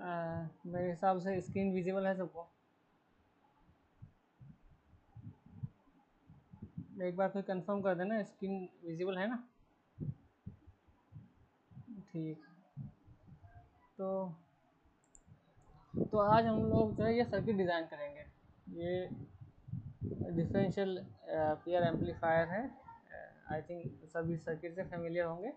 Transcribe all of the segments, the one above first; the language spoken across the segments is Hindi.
मेरे हिसाब से स्क्रीन विजिबल है सबको। एक बार फिर कंफर्म कर देना, स्क्रीन विजिबल है ना? ठीक। तो आज हम लोग जो है ये सर्किट डिज़ाइन करेंगे। ये डिफरेंशियल पेयर एम्पलीफायर है। आई थिंक सभी सर्किट से फेमिलियर होंगे।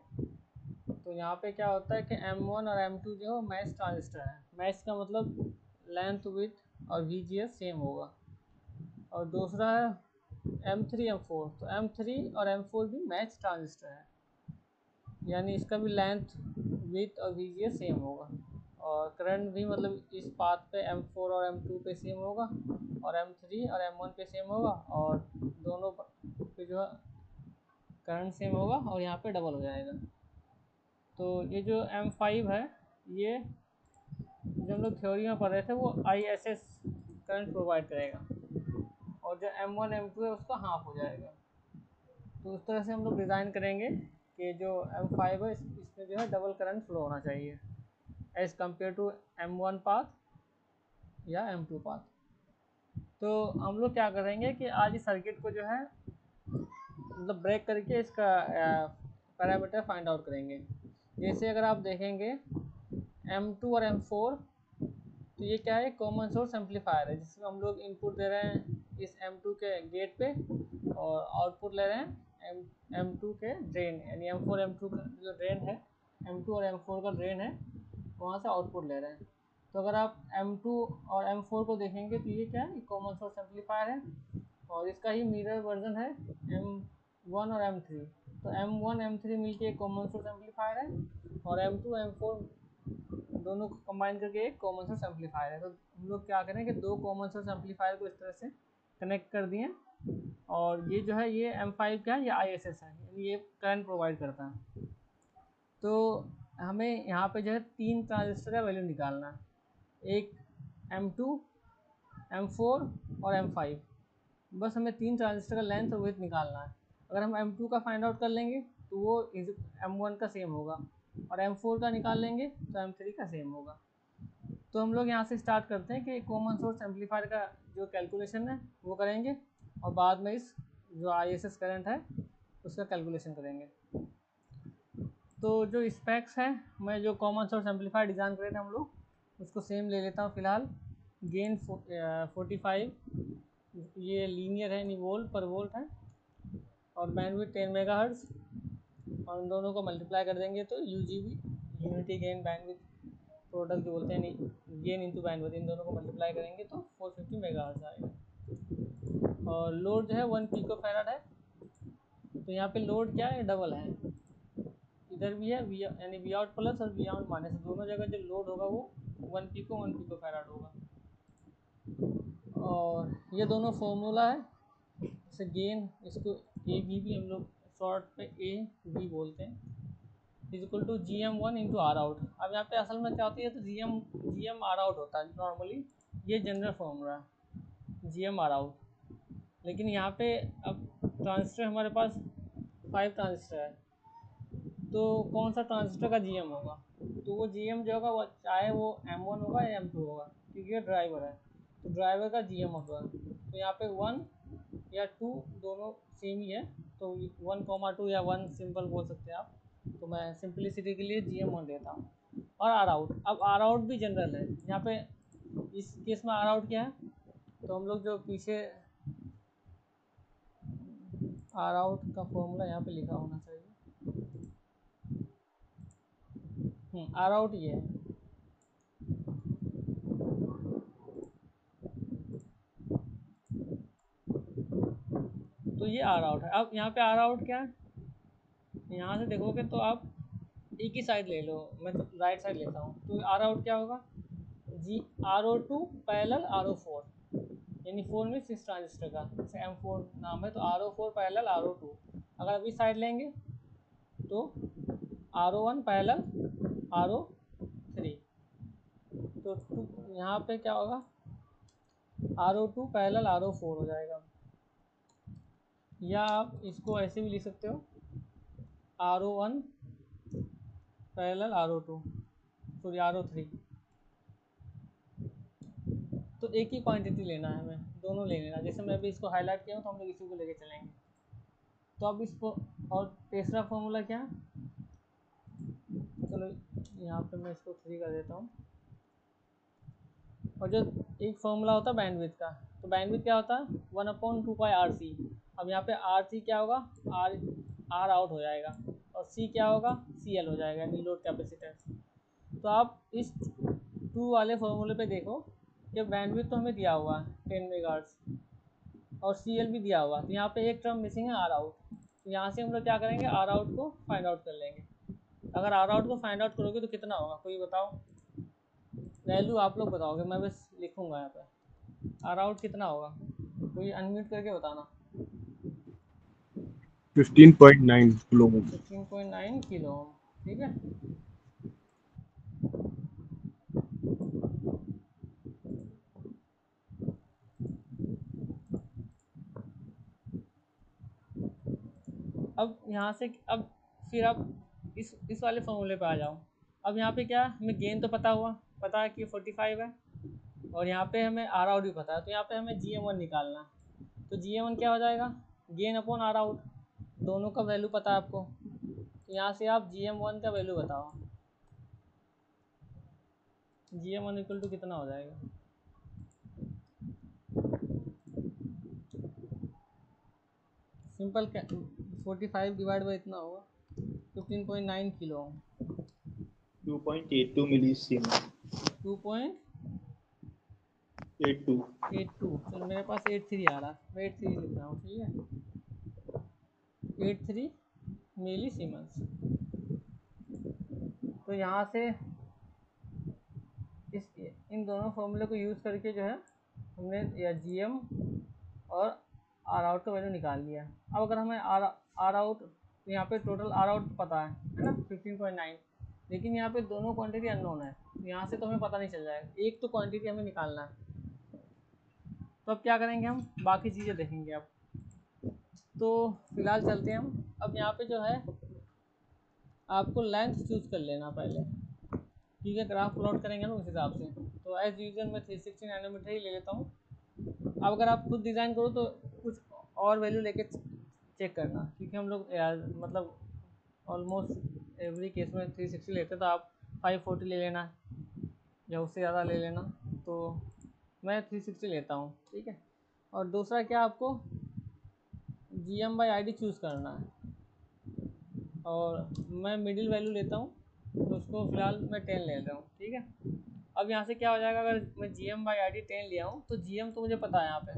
तो यहाँ पे क्या होता है कि M1 और M2 जो मैच ट्रांजिस्टर है। मैच का मतलब लेंथ विड्थ और VGS सेम होगा। और दूसरा है M3 M4। तो M3 और M4 भी मैच ट्रांजिस्टर है, यानी इसका भी लेंथ विड्थ और VGS सेम होगा। और करंट भी मतलब इस पाथ पे M4 और M2 पे सेम होगा, और M3 और M1 पे सेम होगा, और दोनों पे जो है करंट सेम होगा, और यहाँ पे डबल हो जाएगा। तो ये जो M5 है, ये जो हम लोग थ्योरी में पढ़ रहे थे वो ISS करंट प्रोवाइड करेगा, और जो M1 M2 है उसका हाफ हो जाएगा। तो उस तरह से हम लोग डिज़ाइन करेंगे कि जो M5 है इसमें जो है डबल करंट फ्लो होना चाहिए as compare to M1 path या M2 पाथ। तो हम लोग क्या करेंगे कि आज इस सर्किट को जो है मतलब ब्रेक करके इसका पैरामीटर फाइंड आउट करेंगे। जैसे अगर आप देखेंगे M2 और M4, तो ये क्या है, कॉमन सोर्स एम्पलीफायर है, जिसमें हम लोग इनपुट दे रहे हैं इस M2 के गेट पे, और आउटपुट ले रहे हैं M2 के ड्रेन, यानी M4 M2 का जो ड्रेन है, M2 और M4 का ड्रेन है, वहाँ से आउटपुट ले रहे हैं। तो अगर आप M2 और M4 को देखेंगे तो ये क्या है, कॉमन सोर्स एम्पलीफायर है, और इसका ही मिरर वर्जन है M1 और M3। तो M1 M3 मिलके एक कॉमन सोर्स एम्पलीफायर है, और M2 M4 दोनों को कंबाइन करके एक कॉमन सोर्स एम्पलीफायर है। तो हम लोग क्या करें कि दो कॉमन सोर्स एम्पलीफायर को इस तरह से कनेक्ट कर दिए, और ये जो है ये M5 क्या है, ये ISS है, यानी ये करंट प्रोवाइड करता है। तो हमें यहाँ पे जो है 3 ट्रांजिस्टर का वैल्यू निकालना है, एक M2, M4 और M5। बस हमें 3 ट्रांजिस्टर का लेंथ और विड्थ निकालना है। अगर हम M2 का फाइंड आउट कर लेंगे तो वो M1 का सेम होगा, और M4 का निकाल लेंगे तो M3 का सेम होगा। तो हम लोग यहाँ से स्टार्ट करते हैं कि कॉमन सोर्स एम्पलीफायर का जो कैलकुलेशन है वो करेंगे, और बाद में इस जो ISS करंट है उसका कैलकुलेशन करेंगे। तो जो स्पेक्स है, मैं जो कॉमन सोर्स एम्पलीफायर डिज़ाइन करे थे हम लोग उसको सेम ले लेता हूँ फ़िलहाल। गेन 45, ये लीनियर है, यानी वोल्ट पर वोल्ट है, और बैंडविड्थ 10 मेगाहर्ट्ज़, और उन दोनों को मल्टीप्लाई कर देंगे तो UGB, unity gain bandwidth product जो बोलते हैं, गेन इंटू बैंडविड्थ, इन दोनों को मल्टीप्लाई करेंगे तो 450 मेगाहर्ट्ज़ आएगा। और लोड जो है 1 पिको फैराड है। तो यहाँ पे लोड क्या है, डबल है, इधर भी है यानी वी आउट प्लस और वी आउट माइनस, दोनों जगह जो लोड होगा वो 1 पिको फैराड होगा। और ये दोनों फॉर्मूला है, जैसे गेन, इसको AB भी हम लोग शॉर्ट पे AB बोलते हैं, equal to GM1 into R out. अब यहाँ पे असल में क्या होती है, तो GM आर आउट होता है नॉर्मली, ये जनरल फॉर्मूला है GM आर आउट। लेकिन यहाँ पे अब ट्रांजिस्टर हमारे पास 5 ट्रांजिस्टर है, तो कौन सा ट्रांजिस्टर का GM होगा, तो वो GM जो होगा वो चाहे वो M1 होगा या M2 होगा, क्योंकि ये ड्राइवर है, तो ड्राइवर का GM होगा। तो यहाँ पे 1 या 2 दोनों सेम ही है, तो 1,2 या 1 सिंपल बोल सकते हैं आप। तो मैं सिंपलिसिटी के लिए GM1 देता हूँ। और आर आउट, अब आर आउट भी जनरल है, यहाँ पे इस केस में आर आउट क्या है, तो हम लोग जो पीछे आर आउट का फॉर्मूला यहाँ पे लिखा होना चाहिए, आर आउट ये है। तो ये आर आउट है। अब यहाँ पे आर आउट क्या है, यहाँ से देखोगे तो आप एक ही साइड ले लो, मैं तो राइट साइड लेता हूँ, तो आर आउट क्या होगा, RO2 पैरेलल RO4, यानी 4 में 6 ट्रांजिस्टर का, जैसे M4 नाम है तो RO4 पैरेलल RO2। अगर आप इस साइड लेंगे तो RO1 पैरेलल RO3, तो यहाँ पे क्या होगा, RO2 पैरेलल RO4 हो जाएगा। या आप इसको ऐसे भी लिख सकते हो, RO1 parallel RO2, sorry RO3, तो एक ही क्वांटिटी लेना है हमें, दोनों ले लेना। जैसे मैं अभी इसको हाईलाइट किया हूँ तो हम लोग इसी को लेके चलेंगे। तो अब इसको, और तीसरा फॉर्मूला क्या है, चलो यहाँ पे मैं इसको 3 कर देता हूँ। और जो एक फॉर्मूला होता है बैंडविड्थ का, तो बैंडविड्थ क्या होता है 1/2πRC। अब यहाँ पे RC क्या होगा, आर आउट हो जाएगा, और C क्या होगा, CL हो जाएगा, यानी लोड कैपेसिटेंस। तो आप इस 2 वाले फॉर्मूले पे देखो कि बैंडविड्थ तो हमें दिया हुआ है 10 मेगाहर्ट्ज, और CL भी दिया हुआ है, तो यहाँ पे एक टर्म मिसिंग है, आर आउट। तो यहाँ से हम लोग क्या करेंगे, आर आउट को फाइंड आउट कर लेंगे। अगर आर आउट को फाइंड आउट करोगे तो कितना होगा, कोई बताओ, वैल्यू आप लोग बताओगे, मैं बस लिखूंगा यहाँ पे आर आउट कितना होगा, कोई अनम्यूट करके बताना। 15.9 किलो ओम। 15.9 किलो ओम, ठीक है। अब यहाँ से, अब फिर आप इस वाले फॉर्मूले पे आ जाओ। अब यहाँ पे क्या, हमें गेन तो पता है कि 45 है, और यहाँ पे हमें आर आउट भी पता है, तो यहाँ पे हमें GM1 निकालना है। तो GM1 क्या हो जाएगा, गेन अपॉन आर आउट, दोनों का वैल्यू पता है आपको। तो यहाँ से आप GM1 का वैल्यू बताओ, GM1 इक्वल टू कितना हो जाएगा। सिंपल 45 डिवाइड बाई इतना होगा 15.9 किलो, 2.82 मिलीसीमेंस। 2.82। 82। चलो मेरे पास 83 आ रहा है, मैं 83 लिख रहा हूँ, ठीक है, 83 मिली सीमेंस। तो यहाँ से इन दोनों फॉर्मूले को यूज़ करके जो है हमने या GM और आर आउट का वैल्यू निकाल लिया। अब अगर हमें आर आउट, तो यहाँ पे टोटल आर आउट पता है ना 15.9, लेकिन यहाँ पे दोनों क्वांटिटी अननोन है, तो यहाँ से तो हमें पता नहीं चल जाएगा, एक तो क्वांटिटी हमें निकालना है। तो अब क्या करेंगे, हम बाकी चीज़ें देखेंगे अब। तो फिलहाल चलते हैं हम। अब यहाँ पे जो है आपको लेंथ चूज़ कर लेना पहले, ठीक है, ग्राफ प्लॉट करेंगे ना उस हिसाब से। तो एज यूजल मैं 360 नैनोमीटर ही ले लेता हूँ। अब अगर आप खुद डिज़ाइन करो तो कुछ और वैल्यू लेके चेक करना, क्योंकि हम लोग मतलब ऑलमोस्ट एवरी केस में 360 लेते, तो आप 540 ले लेना या उससे ज़्यादा ले लेना। तो मैं 360 लेता हूँ, ठीक है। और दूसरा क्या, आपको GM/ID चूज़ करना है, और मैं मिडिल वैल्यू लेता हूँ, तो उसको फिलहाल मैं 10 ले रहा हूँ, ठीक है। अब यहाँ से क्या हो जाएगा, अगर मैं GM/ID 10 लिया हूँ तो GM तो मुझे पता है, यहाँ पे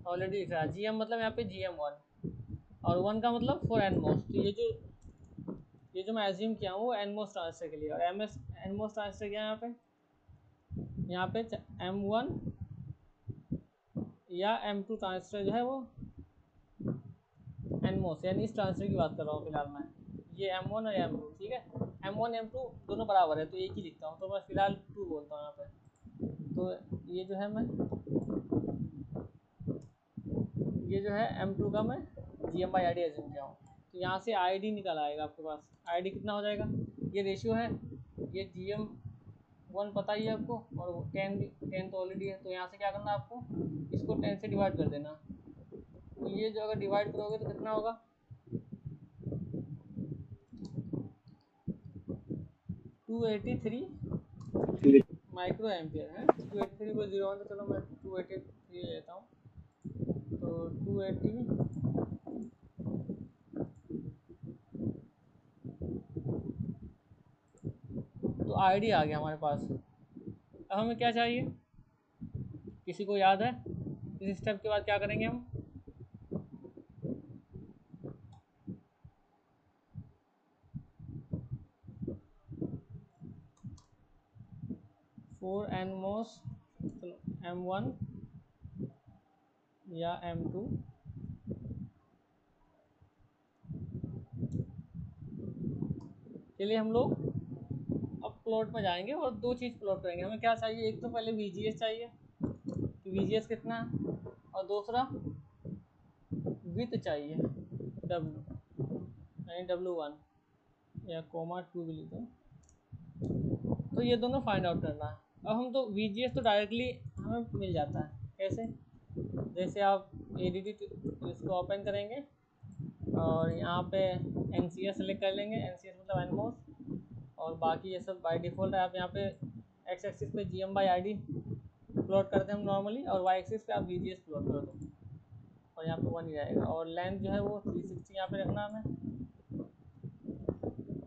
ऑलरेडी लिख रहा है GM, मतलब यहाँ पे GM1, और 1 का मतलब फॉर एनमोस। तो ये जो मैं एज्यूम किया हूँ वो एनमोस ट्रांजिस्टर के लिए, और एनमोस ट्रांजिस्टर क्या है यहाँ पे M1 या M2 ट्रांजिस्टर जो है वो एनमोस, यानी इस ट्रांजिस्टर की बात कर रहा हूँ फिलहाल मैं, ये M1 और M2, ठीक है। M1 M2 दोनों बराबर है, तो एक ही लिखता हूँ, तो मैं फिलहाल 2 बोलता हूँ यहाँ पे। तो ये जो है M2 का मैं GM/ID एज्यूम किया हूँ। तो यहाँ से ID निकल आएगा आपके पास, ID कितना हो जाएगा, ये रेशियो है, ये GM1 पता ही है आपको, और 10 तो ऑलरेडी है। तो यहाँ से क्या करना है आपको, इसको 10 से डिवाइड कर देना। तो ये जो अगर डिवाइड करोगे तो कितना होगा, 283 माइक्रो एम्पियर है। 283 को 0 1, तो चलो मैं 283 लेता हूँ। तो 280 तो ID आ गया हमारे पास। अब हमें क्या चाहिए, किसी को याद है इस स्टेप के बाद क्या करेंगे हम, फोर एनमोस, चलो M1 या M2, के लिए हम लोग अब प्लॉट में जाएंगे और दो चीज़ प्लॉट करेंगे। हमें क्या चाहिए, एक तो पहले VGS चाहिए कि VGS कितना है, और दूसरा विथ चाहिए W, यानी W1 या कोमा 2 भी लिख दो। तो ये दोनों फाइंड आउट करना है। अब हम तो VGS तो डायरेक्टली हमें मिल जाता है। कैसे? जैसे आप ADT इसको ओपन करेंगे और यहाँ पे NCS सेलेक्ट कर लेंगे, NCS मतलब NMOS, और बाकी ये सब बाय डिफ़ॉल्ट है। आप यहाँ पे एक्स एक्सिस पे GM/ID प्लॉट करते हैं हम नॉर्मली, और वाई एक्सिस पे आप VGS प्लॉट कर दो और यहाँ पे 1 ही रहेगा, और लेंथ जो है वो 360 यहाँ पे रखना हमें।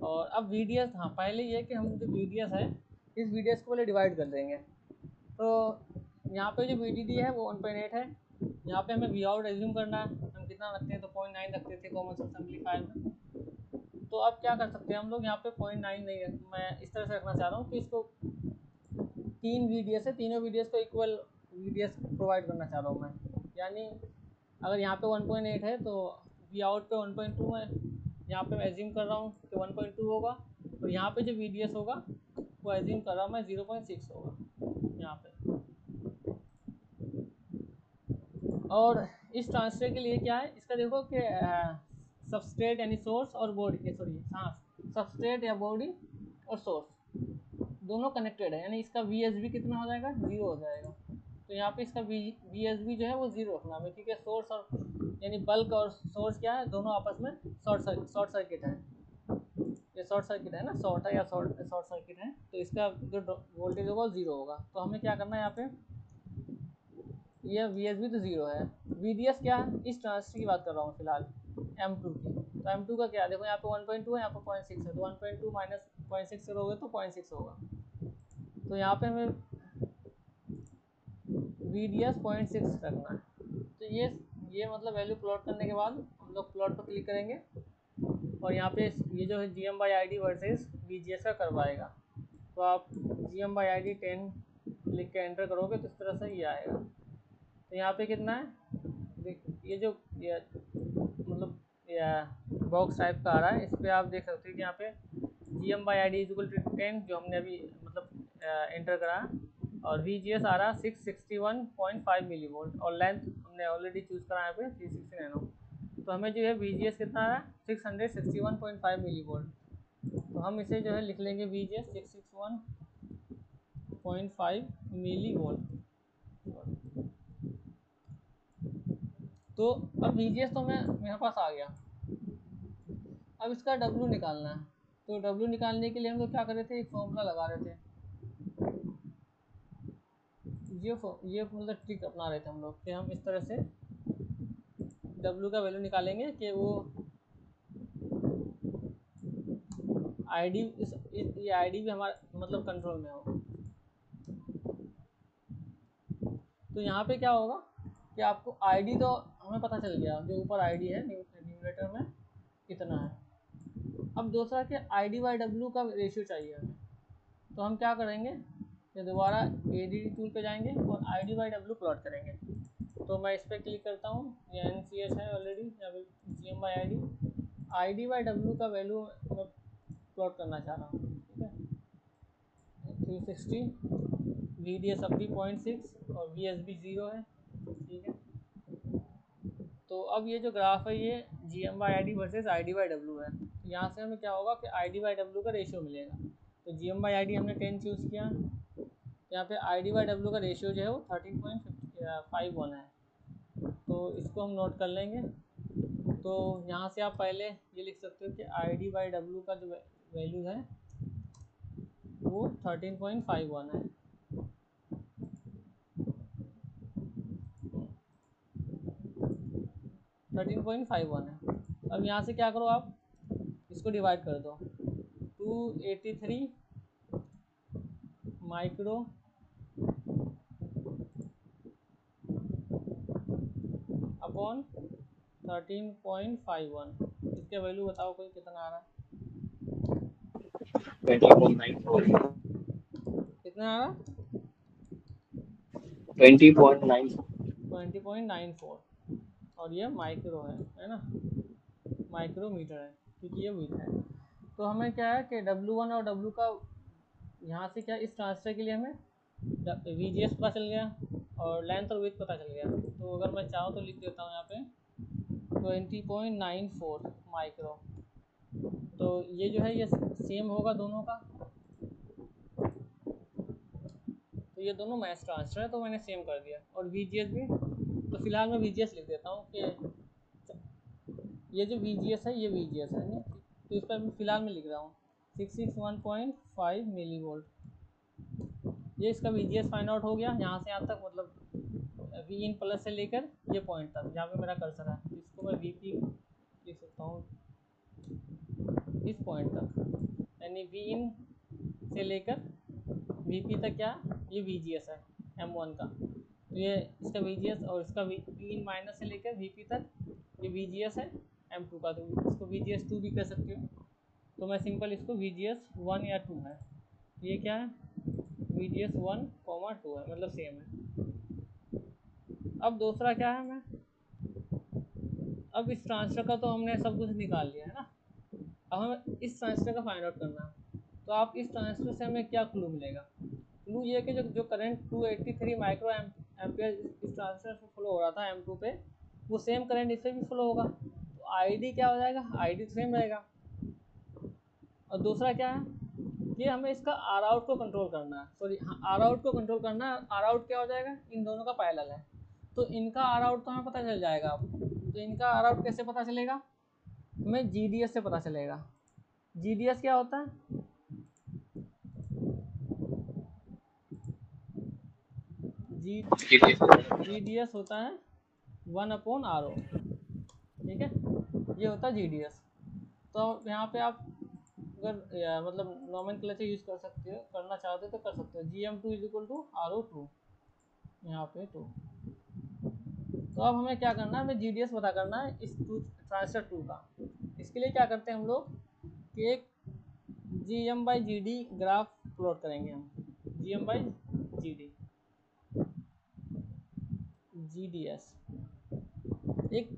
और अब VDS, हाँ पहले ये कि हम जो VDS है इस VDS को पहले डिवाइड कर देंगे। तो यहाँ पे जो VDD है वो 1.8 है। यहाँ पे हमें Vout एज्यूम करना है, हम कितना रखते हैं, तो 0.9 रखते थे कॉमन सोर्स एम्पलीफायर में। तो अब क्या कर सकते हैं हम लोग, यहाँ पे 0.9 नहीं रख, मैं इस तरह से रखना चाह रहा हूँ कि इसको 3 VDS है, तीनों VDS को इक्वल VDS प्रोवाइड करना चाह रहा हूँ मैं। यानी अगर यहाँ पे 1.8 है तो Vout पे 1.2 है, यहाँ पे मैं एज्यूम कर रहा हूँ कि 1.2 होगा, और यहाँ पे जो VDS होगा वो एज्यूम कर रहा हूँ मैं 0.6 होगा यहाँ पे। और इस ट्रांसफर के लिए क्या है इसका, देखो कि सबस्ट्रेट यानी सोर्स और बॉडी, सॉरी हाँ, सबस्ट्रेट या बॉडी और सोर्स दोनों कनेक्टेड है, यानी इसका VSB कितना हो जाएगा, 0 हो जाएगा। तो यहाँ पे इसका VSB जो है वो 0 रखना है, क्योंकि सोर्स और यानी बल्क और सोर्स क्या है, दोनों आपस में शॉर्ट सर्किट है। ये शॉर्ट सर्किट है ना, शॉर्ट है या शॉर्ट सर्किट है, तो इसका जो वोल्टेज होगा 0 होगा। तो हमें क्या करना है यहाँ पे, ये VSB तो 0 है, VDS क्या है, इस ट्रांजिस्टर की बात कर रहा हूँ फिलहाल M2 की। तो M2 का क्या है, देखो यहाँ पे 1.2 है, यहाँ पे 0.6 है, तो 1.2 माइनस 0.6 करोगे तो 0.6 होगा। तो यहाँ पे हमें VDS 0.6 रखना है। तो ये मतलब वैल्यू प्लॉट करने के बाद हम लोग प्लॉट पर क्लिक करेंगे, और यहाँ पे ये जो है GM/ID वर्सेस VGS का करवाएगा। तो आप GM/ID 10 लिख के एंटर करोगे तो इस तरह से ये आएगा। तो यहाँ पे कितना है, देख ये जो मतलब बॉक्स टाइप का आ रहा है, इस पर आप देख सकते हो कि यहाँ पे GM/ID = 10 जो हमने अभी मतलब एंटर करा, और VGS आ रहा 661.5 मिली वोल्ट, और लेंथ हमने ऑलरेडी चूज़ करा यहाँ पे 360 नैनो। तो हमें जो है VGS कितना आ रहा है, 661.5 मिली वोल्ट। तो हम इसे जो है लिख लेंगे VGS 661.5 मिली वोल्ट। तो अब VGS तो मेरे पास आ गया। अब इसका W निकालना है। तो W निकालने के लिए हम लोग क्या कर रहे थे, एक फॉर्मूला लगा रहे थे, ये मतलब ट्रिक अपना रहे थे हम लोग कि हम इस तरह से W का वैल्यू निकालेंगे कि वो ID ये ID भी हमारा मतलब कंट्रोल में हो। तो यहाँ पे क्या होगा कि आपको ID तो हमें पता चल गया, जो ऊपर ID है न्यूमरेटर में कितना है। अब दूसरा कि ID/W का रेशियो चाहिए हमें। तो हम क्या करेंगे कि दोबारा ADT टूल पे जाएंगे और ID/W प्लॉट करेंगे। तो मैं इस पर क्लिक करता हूँ, ये NCS है ऑलरेडी, या फिर GM/ID। ID/W का वैल्यू मैं प्लॉट करना चाह रहा हूँ, ठीक है, 360, VDS अभी 0.6 और VSB 0 है, ठीक है। तो अब ये जो ग्राफ है ये GM/ID वर्सेस ID/W है। तो यहाँ से हमें क्या होगा कि ID/W का रेशियो मिलेगा। तो GM/ID हमने 10 चूज़ किया, यहाँ पे ID/W का रेशियो जो है वो 13.51 है। तो इसको हम नोट कर लेंगे। तो यहाँ से आप पहले ये लिख सकते हो कि ID/W का जो वैल्यू है वो 13.51 है। 13.51 है। अब यहाँ से क्या करो, आप इसको डिवाइड कर दो, 283 माइक्रो अपॉन 13.51। इसके वैल्यू बताओ कोई कितना आ रहा है, 20.94 कितना आ रहा है, 20.94 20.94। और ये माइक्रो है ना, माइक्रोमीटर है क्योंकि ये मीटर है। तो हमें क्या है कि W1 और W का यहाँ से क्या, इस ट्रांसफर के लिए हमें VGS पता चल गया और लेंथ और विड्थ पता चल गया। तो अगर मैं चाहूँ तो लिख देता हूँ यहाँ पे 20.94 माइक्रो। तो ये जो है ये सेम होगा दोनों का, ये दोनों मैच ट्रांसफर है तो मैंने सेम कर दिया। और VGS भी, तो फिलहाल मैं VGS लिख देता हूँ कि ये जो VGS है ये VGS है नहीं, तो इस पर फिलहाल मैं लिख रहा हूँ 661.5 मिली वोल्ट। ये इसका VGS फाइंड आउट हो गया यहाँ से यहाँ तक, मतलब वी इन प्लस से लेकर ये पॉइंट तक जहाँ पे मेरा कर्सर है, तो इसको मैं VP लिख सकता हूँ इस पॉइंट तक, यानी वी इन से लेकर VP तक क्या ये VGS है M1 का। तो ये इसका VGS और इसका वी इन माइनस से लेकर VP तक ये VGS है M2 का, तो इसको VGS 2 भी कह सकते हो। तो मैं सिंपल इसको VGS 1 या 2 है, ये क्या है VGS 1, 2 है, मतलब सेम है। अब दूसरा क्या है, मैं अब इस ट्रांसफर का तो हमने सब कुछ निकाल लिया है ना, अब हमें इस ट्रांसफर का फाइंड आउट करना है। तो आप इस ट्रांसफर से हमें क्या क्लू मिलेगा, क्लू ये कि जो करंट 283 माइक्रो एम्पियर इस ट्रांसफर से फ्लो हो रहा था M2 पे, वो सेम करंट इससे भी फ्लो होगा। तो ID क्या हो जाएगा, ID सेम रहेगा। और दूसरा क्या है कि हमें इसका आर आउट को कंट्रोल करना है, सॉरी हाँ आर आउट को कंट्रोल करना है। आर आउट क्या हो जाएगा, इन दोनों का पैरेलल है, तो इनका आर आउट तो हमें पता चल जाएगा। अब तो इनका आर आउट कैसे पता चलेगा, हमें GDS से पता चलेगा। GDS क्या होता है, GDS होता है 1/RO, ठीक है, ये होता है GDS। तो यहाँ पे आप अगर मतलब नॉमेनक्लेचर यूज कर सकते हो, करना चाहते हो तो कर सकते हो, GM2 = RO2 यहाँ पे 2। तो अब हमें क्या करना है, हमें GDS पता करना है इस ट्रांजिस्टर 2 का। इसके लिए क्या करते हैं हम लोग कि एक GM/GD ग्राफ प्लॉट करेंगे हम, GM/GD GDS एक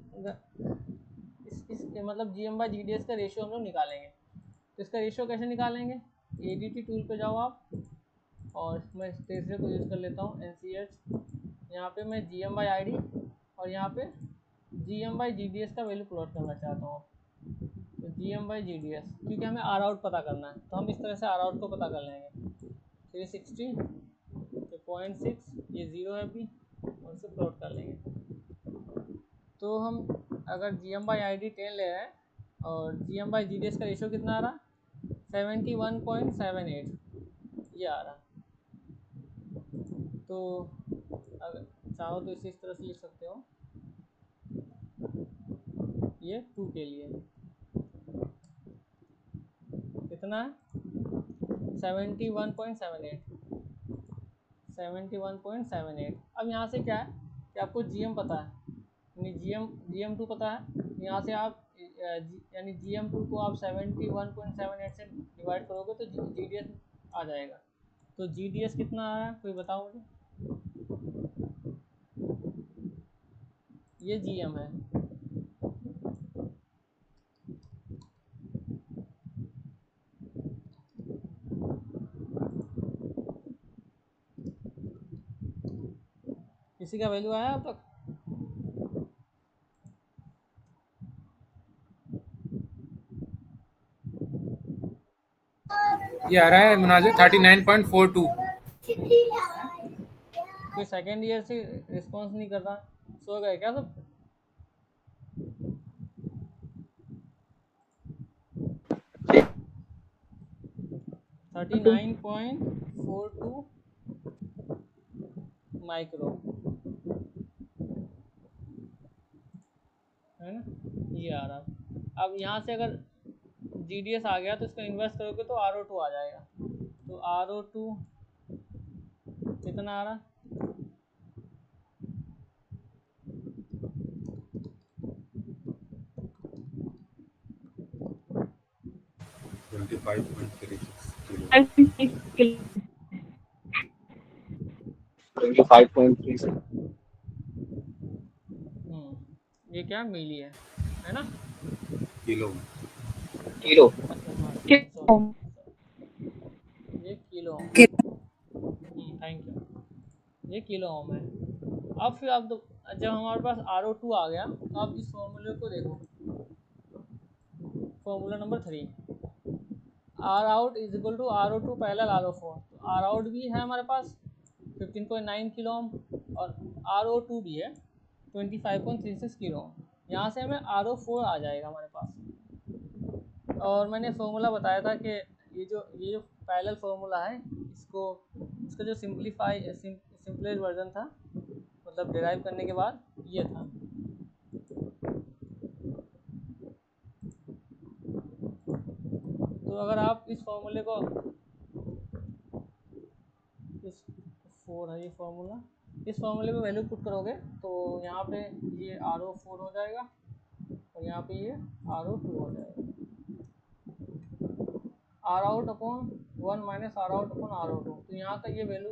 इस मतलब GM/GDS का रेशियो हम लोग निकालेंगे। तो इसका रेशियो कैसे निकालेंगे, ADT टूल पे जाओ आप, और मैं तीसरे को यूज़ कर लेता हूँ NCH। यहाँ पे मैं GM/ID और यहाँ पे GM/GDS का वैल्यू प्लॉट करना चाहता हूँ। तो GM/GDS, क्योंकि हमें आर आउट पता करना है, तो हम इस तरह से आर आउट को पता कर लेंगे। 360 तो 0.6 ये 0 है अभी, और इसे प्लॉट कर लेंगे। तो हम अगर GM/ID 10 ले रहे हैं और GM/GDS का रेशियो कितना आ रहा, 71.78 ये आ रहा। तो अगर चाहो तो इसे इस तरह से लिख सकते हो, ये 2 के लिए कितना है 71.78। अब यहाँ से क्या है कि आपको GM पता है, यानी GM2 पता है, यहाँ से आप यानी GM2 को आप 71.78 से डिवाइड करोगे तो GDS आ जाएगा। तो GDS कितना आ रहा है, कोई बताओ मुझे, ये GM है। इसी का वैल्यू आया अब तक, ये आ रहा है मुनाजिर 39.42। कोई सेकेंड ईयर से रिस्पॉन्स नहीं कर रहा, सो गए क्या सब। 39.42 माइक्रो है ना, ये आ रहा। अब यहाँ से अगर GDS आ गया तो इसका इन्वर्स करोगे तो RO2 आ जाएगा। तो RO2 कितना आ रहा, 25.36 ये क्या मिली है ना, किलो। किलो। अच्छा हाँ ये किलो ओम, थैंक यू, ये किलो ओम है। अब फिर आप जब हमारे पास RO2 आ गया तो आप इस फॉर्मूले को देखो, formula number 3, R out = RO2 parallel RO4। तो R out भी है हमारे पास 15.9 किलो ओम, और RO2 भी है 25.36 किलो ओम। यहाँ से हमें RO4 आ जाएगा हमारे पास। और मैंने फॉर्मूला बताया था कि ये जो पैरेलल फार्मूला है, इसका जो सिंपलेस्ट वर्जन था, मतलब डिराइव करने के बाद ये था। तो अगर आप इस फॉर्मूले को, इस 4 है ये फार्मूला, इस फार्मूले पे वैल्यू पुट करोगे तो यहाँ पे ये RO4 हो जाएगा और यहाँ पे ये RO2 हो जाएगा। R out upon 1 minus R out upon RO2। तो यहाँ का ये वैल्यू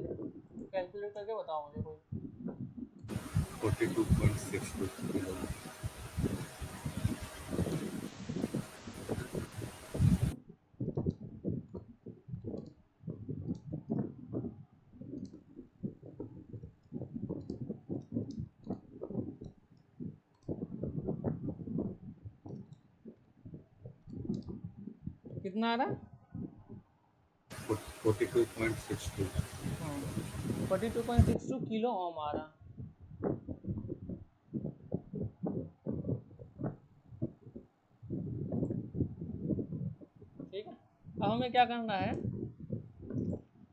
कैलकुलेट करके बताओ मुझे कोई। 42.62 किलो। कितना आ रहा? 42.62। हाँ, 42.62 किलो ओम आ रहा। ठीक है, अब हमें क्या करना है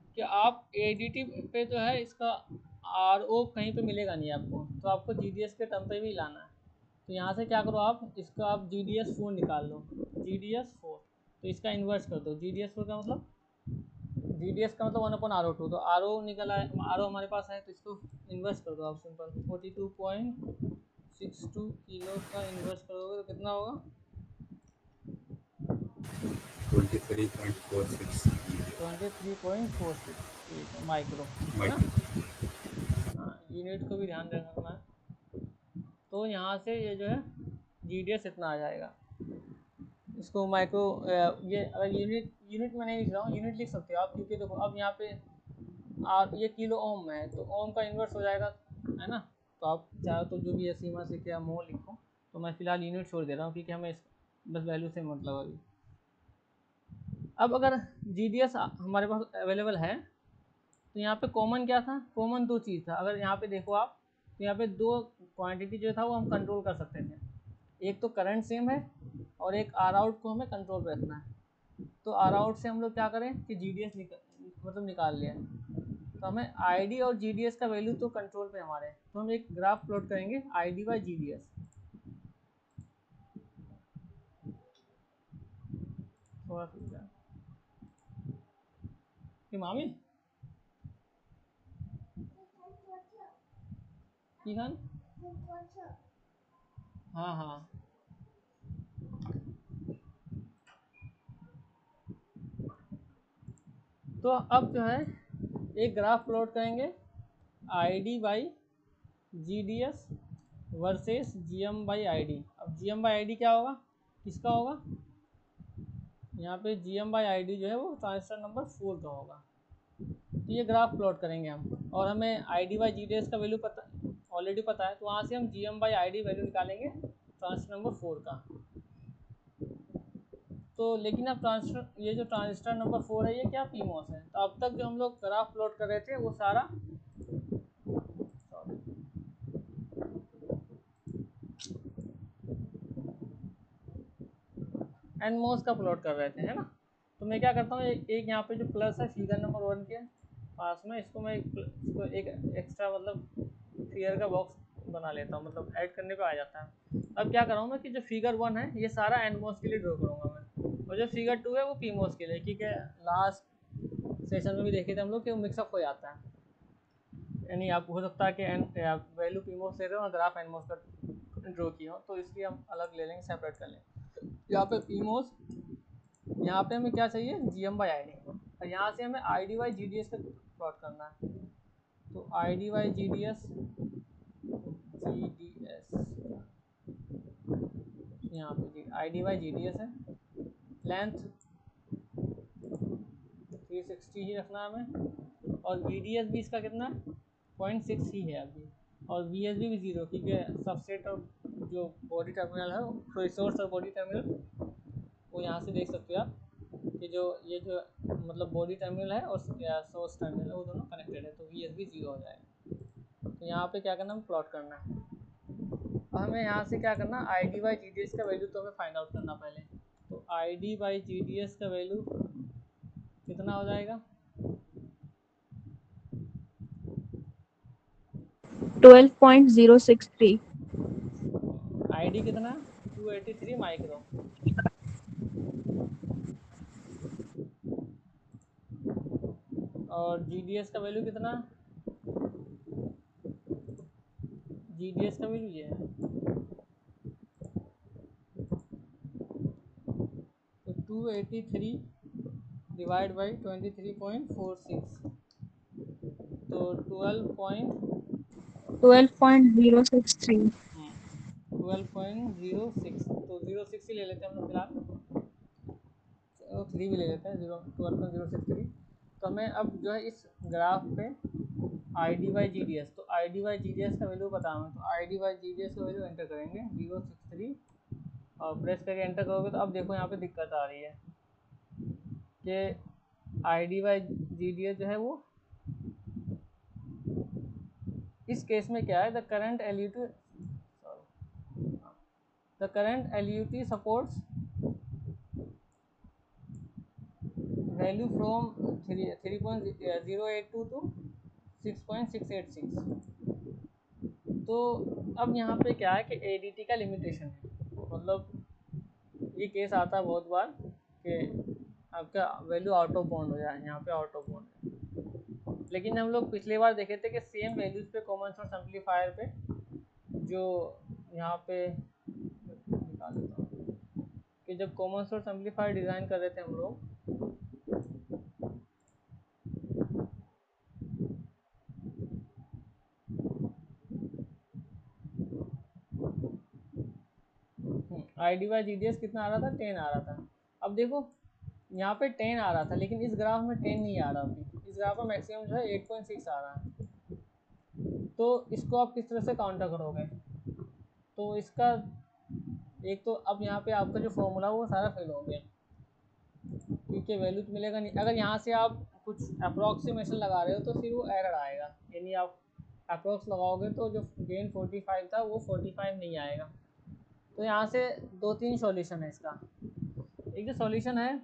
कि आप ADT पे जो है इसका RO कहीं पे मिलेगा नहीं आपको, तो आपको GDS के टर्म पे भी लाना है। तो यहाँ से क्या करो, आप इसका आप GDS4 निकाल लो, GDS4। तो इसका इन्वर्स कर दो, GDS4 का मतलब, GDS का मतलब 1/RO2। तो RO निकल आए, RO हमारे पास है, तो इसको इन्वर्स कर दो आप सिंपल। 42.62 किलो का इन्वर्स करोगे तो कितना होगा? 23.46 23.46। ठीक है, माइक्रो है ना। माइक्रो। हाँ, यूनिट को भी ध्यान रखना है। तो यहाँ से ये जो है GDS इतना आ जाएगा। इसको माइक्रो, ये अगर यूनिट में नहीं लिख रहा हूँ, यूनिट लिख सकते हो आप, क्योंकि देखो अब यहाँ पे ये किलो ओम है, तो ओम का इन्वर्स हो जाएगा, है ना। तो आप चाहो तो जो भी है सीमा से क्या मोल लिखो, तो मैं फिलहाल यूनिट छोड़ दे रहा हूँ क्योंकि हमें बस वैल्यू से मतलब अभी। अब अगर GDS हमारे पास अवेलेबल है, तो यहाँ पे कॉमन क्या था? कॉमन दो चीज़ था। अगर यहाँ पे देखो आप, तो यहाँ पे दो क्वांटिटी जो था वो हम कंट्रोल कर सकते थे। एक तो करंट सेम है और एक R आउट को हमें कंट्रोल पे रखना है। तो R आउट से हम लोग क्या करें कि GDS मतलब निकाल लिया। तो हमें ID और GDS का वैल्यू तो कंट्रोल पे हमारे, तो हम एक ग्राफ प्लॉट करेंगे ID बाई GDS। थोड़ा सा कि मामी की खान, हाँ हाँ। तो अब जो है एक ग्राफ प्लॉट करेंगे ID by GDS versus GM by ID। अब GM बाई ID क्या होगा, किसका होगा? यहाँ पे GM बाई ID जो है वो ट्रांजिस्टर नंबर 4 का होगा। तो ये ग्राफ प्लॉट करेंगे हम, और हमें ID बाई GDS का वैल्यू पता ऑलरेडी पता है, तो वहाँ से हम GM बाई ID वैल्यू निकालेंगे ट्रांजिस्टर नंबर 4 का। तो लेकिन अब ये जो ट्रांजिस्टर नंबर 4 है ये क्या PMOS है। तो अब तक जो हम लोग ग्राफ प्लॉट कर रहे थे वो सारा NMOS का प्लॉट कर रहे थे, है ना। तो मैं क्या करता हूँ, एक यहाँ पे जो प्लस है फिगर नंबर 1 के पास में, इसको मैं इसको एक एक्स्ट्रा मतलब फिगर का बॉक्स बना लेता हूँ, मतलब ऐड करने पे आ जाता है। अब क्या कर रहा हूँ मैं कि जो फिगर 1 है ये सारा NMOS के लिए ड्रॉ करूँगा मैं, और जो फिगर 2 है वो PMOS के लिए, क्योंकि लास्ट सेशन में भी देखे थे हम लोग कि वो मिक्सअप हो जाता है। यानी आप हो सकता है कि वैल्यू PMOS ले रहे हो और ग्राफ NMOS का ड्रॉ किया हो, तो इसलिए हम अलग ले लेंगे, सेपरेट कर लेंगे। यहाँ पे PMOS, यहाँ पे हमें क्या चाहिए GM बाई ID, और यहाँ से हमें ID बाई GDS का प्लॉट करना है। तो ID बाई GDS, यहाँ पे ID बाई GDS है, लेंथ 360 ही रखना है हमें, और VDS भी इसका कितना 0.6 ही है अभी, और VSB भी 0, क्योंकि सबसेट और जो बॉडी टर्मिनल है, सोर्स और बॉडी टर्मिनल, वो यहाँ से देख सकते हो आप कि जो ये जो मतलब बॉडी टर्मिनल है और सोर्स टर्मिनल है वो दोनों कनेक्टेड है, तो VSB 0 हो जाएगा। तो यहाँ पे क्या करना, हमें प्लॉट करना है। और हमें यहाँ से क्या करना, ID/GDS का वैल्यू तो हमें फाइंड आउट करना पहले। तो ID/GDS का वैल्यू कितना हो जाएगा, 12.063। ID कितना, 283 माइक्रो, और GDS का वैल्यू कितना, GDS का वैल्यू ये है, तो 283 डिवाइड बाई 23.46, तो 12.063। 12.06, तो 06 ही ले लेते हैं हम लोग फिलहाल, 3 भी ले लेते हैं, 12.063। तो हमें अब जो है इस ग्राफ पे ID/GDS, तो ID/GDS का वैल्यू पता हमें, तो ID/GDS का वैल्यू एंटर करेंगे 063 और प्रेस करके एंटर करोगे तो अब देखो यहाँ पे दिक्कत आ रही है कि ID/GDS जो है वो इस केस में क्या है, the current LUT supports value from 3.082 to 6.686। तो अब यहाँ पे क्या है कि ADT का लिमिटेशन है, मतलब ये केस आता है बहुत बार कि आपका वैल्यू आउट ऑफ बाउंड हो जाए, यहाँ पे आउट ऑफ बाउंड है। लेकिन हम लोग पिछली बार देखे थे कि सेम वैल्यूज़ पे कॉमन सोर्स एम्पलीफायर पे जो यहाँ पे निकाल देता हूँ कि जब कॉमन सोर्स एम्पलीफायर डिज़ाइन कर रहे थे हम लोग, ID/GDS कितना आ रहा था, 10 आ रहा था। अब देखो यहाँ पे 10 आ रहा था, लेकिन इस ग्राफ में 10 नहीं आ रहा अभी, इस ग्राफ में मैक्सिमम जो है 8.6 आ रहा है। तो इसको आप किस तरह से काउंटर करोगे, तो इसका एक तो अब यहाँ पे आपका जो फॉर्मूला वो सारा फेल हो गया, क्योंकि वैल्यू तो मिलेगा नहीं। अगर यहाँ से आप कुछ अप्रॉक्सीमेशन लगा रहे हो तो फिर वो एरर आएगा, यानी आप अप्रॉक्स लगाओगे तो जो गेन 45 था वो 45 नहीं आएगा। तो यहाँ से 2-3 सॉल्यूशन है इसका। एक जो सॉल्यूशन है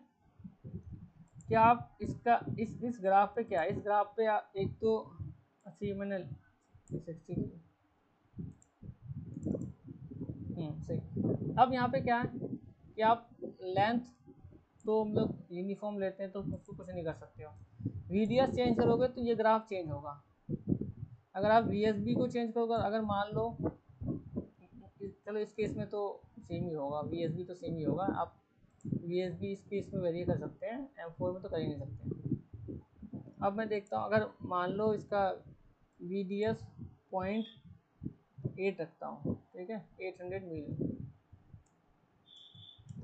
कि आप इसका इस ग्राफ पे क्या है, इस ग्राफ पे एक तो अच्छी मैंने 60 सही। अब यहाँ पे क्या है कि आप लेंथ तो हम लोग यूनिफॉर्म लेते हैं तो उसको कुछ नहीं कर सकते हो। VDS चेंज करोगे तो ये ग्राफ चेंज होगा। अगर आप VSB को चेंज करोगे, अगर मान लो चलो इस केस में तो सेम ही होगा, VSB तो सेम ही होगा, आप VSB इस केस में वेरी कर सकते हैं, M4 में तो कर ही नहीं सकते। अब मैं देखता हूँ, अगर मान लो इसका VDS 0.8 रखता हूँ, ठीक है, 800 मिली।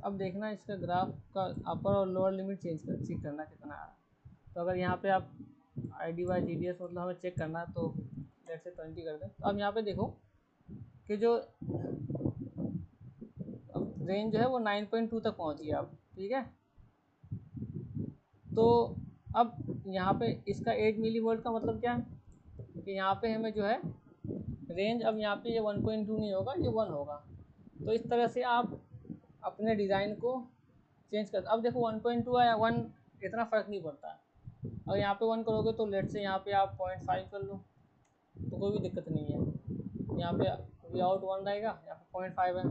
अब देखना इसका ग्राफ का अपर और लोअर लिमिट चेक करना कितना है। तो अगर यहाँ पे आप ID/GDS मतलब हमें चेक करना है तो लेट्स से 20 कर दें। तो अब यहाँ पे देखो कि जो रेंज जो है वो 9.2 तक पहुँची है अब, ठीक है। तो अब यहाँ पे इसका 8 मिलीवोल्ट का मतलब क्या है कि यहाँ पे हमें जो है रेंज, अब यहाँ पे ये 1.2 नहीं होगा, ये 1 होगा। तो इस तरह से आप अपने डिज़ाइन को चेंज कर। अब देखो 1.2 या 1 इतना फ़र्क नहीं पड़ता है। और यहाँ पे 1 करोगे तो लेट से यहाँ पे आप 0.5 कर लो तो कोई भी दिक्कत नहीं है। यहाँ पे वी आउट 1 रहेगा, यहाँ पे 0.5 है।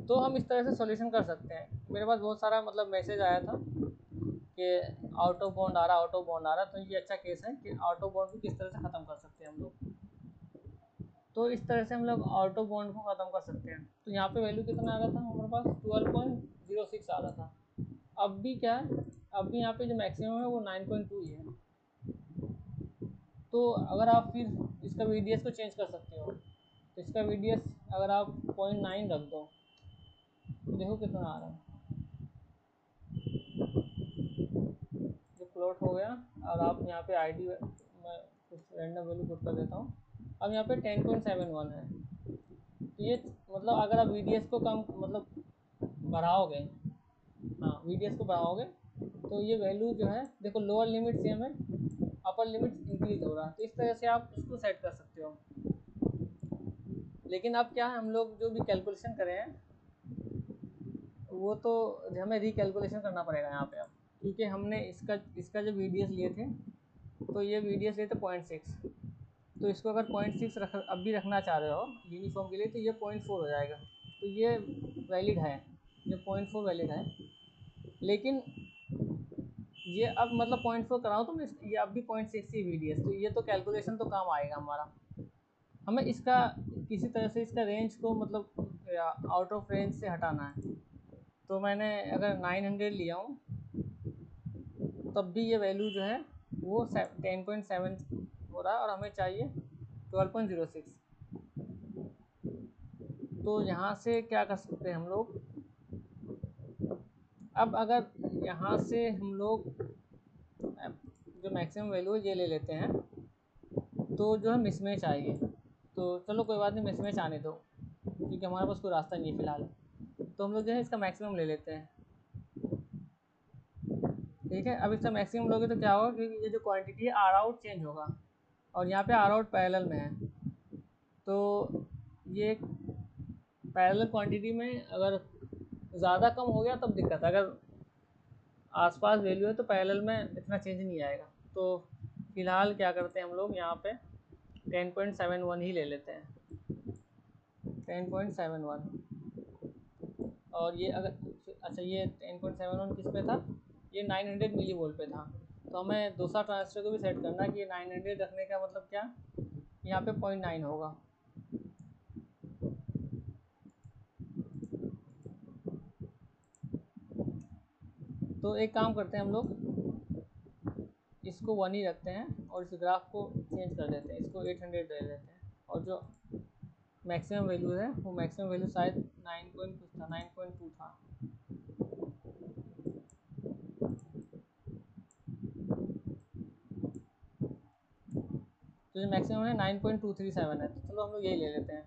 तो हम इस तरह से सॉल्यूशन कर सकते हैं। मेरे पास बहुत सारा मतलब मैसेज आया था कि आउट ऑफ बाउंड आ रहा, तो ये अच्छा केस है कि आउट ऑफ बाउंड को किस तरह से ख़त्म कर सकते हैं हम लोग। तो इस तरह से हम लोग आउट ऑफ बाउंड को ख़त्म कर सकते हैं। तो यहाँ पे वैल्यू कितना आ रहा था हमारे पास, 12.06 आ रहा था। अब भी क्या है, अब भी यहाँ पे जो मैक्सिमम है वो 9.2 ही है। तो अगर आप फिर इसका VDS को चेंज कर सकते हो, तो इसका VDS अगर आप 0.9 रख दो तो देखो कितना आ रहा है, जो प्लॉट हो गया। और आप यहाँ पे ID मैं कुछ रैंडम वैल्यू पुट कर देता हूँ। अब यहाँ पे 10.71 है। तो ये मतलब अगर आप VDS को कम मतलब बढ़ाओगे हाँ VDS को बढ़ाओगे तो ये वैल्यू जो है, देखो लोअर लिमिट सेम है, अपर लिमिट इंक्रीज हो रहा है, तो इस तरह से आप इसको सेट कर सकते हो। लेकिन अब क्या है, हम लोग जो भी कैलकुलेशन करें हैं वो तो हमें रिकैलकुलेशन करना पड़ेगा यहाँ पे अब, क्योंकि हमने इसका जो VDS लिए थे, तो ये VDS लिए थे 0.6, तो इसको अगर 0.6 अब भी रखना चाह रहे हो यूनिफॉर्म के लिए, तो ये 0.4 हो जाएगा, तो ये वैलिड है, ये 0.4 वैलिड है। लेकिन ये अब मतलब 0.4 कराऊँ तो मैं ये अब भी 0.6 ही VDS, तो ये तो कैलकुलेशन तो काम आएगा हमारा। हमें इसका किसी तरह से इसका रेंज को मतलब आउट ऑफ रेंज से हटाना है, तो मैंने अगर 900 लिया हूँ तब भी ये वैल्यू जो है वो 10.7 हो रहा है, और हमें चाहिए 12.06। तो यहाँ से क्या कर सकते हैं हम लोग, अब अगर यहाँ से हम लोग जो मैक्सिमम वैल्यू ये ले लेते हैं, तो जो है मिसमैच आएगी, तो चलो कोई बात नहीं, मिसमैच आने दो, क्योंकि हमारे पास कोई रास्ता नहीं है फ़िलहाल। तो हम लोग जो है इसका मैक्सिमम ले लेते हैं, ठीक है। अब इसका मैक्सिमम लोगे तो क्या होगा, क्योंकि ये जो क्वांटिटी है आर आउट चेंज होगा, और यहाँ पे आर आउट पैरेलल में है, तो ये पैरेलल क्वांटिटी में अगर ज़्यादा कम हो गया तब दिक्कत है, अगर आसपास वैल्यू है तो पैरेलल में इतना चेंज नहीं आएगा। तो फ़िलहाल क्या करते हैं हम लोग यहाँ पे 10.71 ही ले लेते हैं, 10.71। और ये अगर अच्छा ये 10.71 किस पे था, ये 900 मिली वोल्ट पे था, तो हमें दूसरा ट्रांजिस्टर को भी सेट करना कि ये 900 रखने का मतलब क्या, यहाँ पे 0.9 होगा। तो एक काम करते हैं हम लोग, इसको 1 ही रखते हैं और इस ग्राफ को चेंज कर देते हैं, इसको 800 दे देते हैं, और जो मैक्सिमम वैल्यू है वो मैक्सिमम वैल्यू शायद 9.2 था। तो जो मैक्सिमम है 9.237 है, तो चलो हम लोग यही ले लेते हैं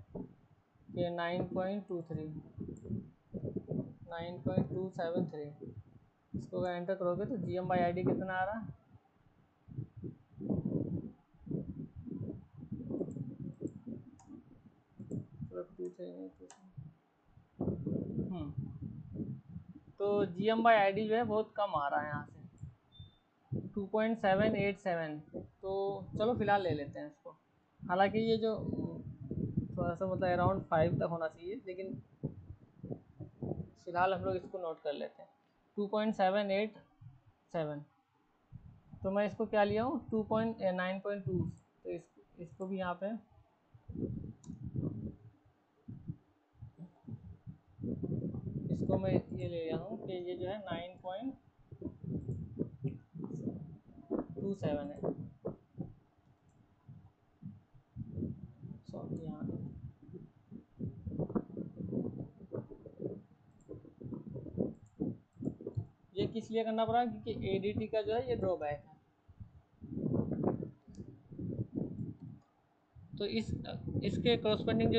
कि 9.273। इसको अगर एंटर करोगे तो GM/ID कितना आ रहा है, तो GM/ID जो है बहुत कम आ रहा है यहाँ से, 2.787। तो चलो फिलहाल ले लेते हैं इसको, हालांकि ये जो थोड़ा सा मतलब अराउंड 5 तक होना चाहिए, लेकिन फिलहाल हम लोग इसको नोट कर लेते हैं 2.787। तो मैं इसको क्या लिया हूँ 9.2, तो इसको भी यहाँ पे इसको मैं ये ले रहा हूँ कि ये जो है 9.27 है, सॉरी यहाँ ये किस लिए करना पड़ा, क्योंकि ADT का जो है ये ड्रॉबैक है। तो इसके कॉरस्पॉन्डिंग जो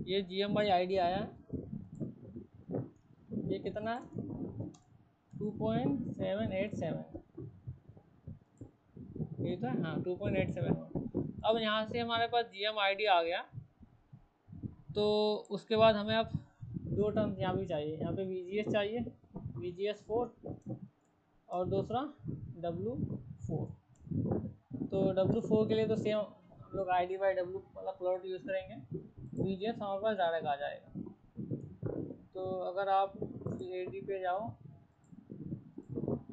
ये GM/ID आया है, ये कितना है 2.787, ये था हाँ 2.871। अब यहाँ से हमारे पास GM/ID आ गया, तो उसके बाद हमें अब दो टर्म्स यहाँ भी चाहिए, यहाँ पे VGS चाहिए, VGS4, और दूसरा W4। तो W4 के लिए तो सेम हम लोग ID/W वाला प्लॉट यूज़ करेंगे, VGS हमारे पास डायरेक्ट आ जाएगा। तो अगर आप AD पे जाओ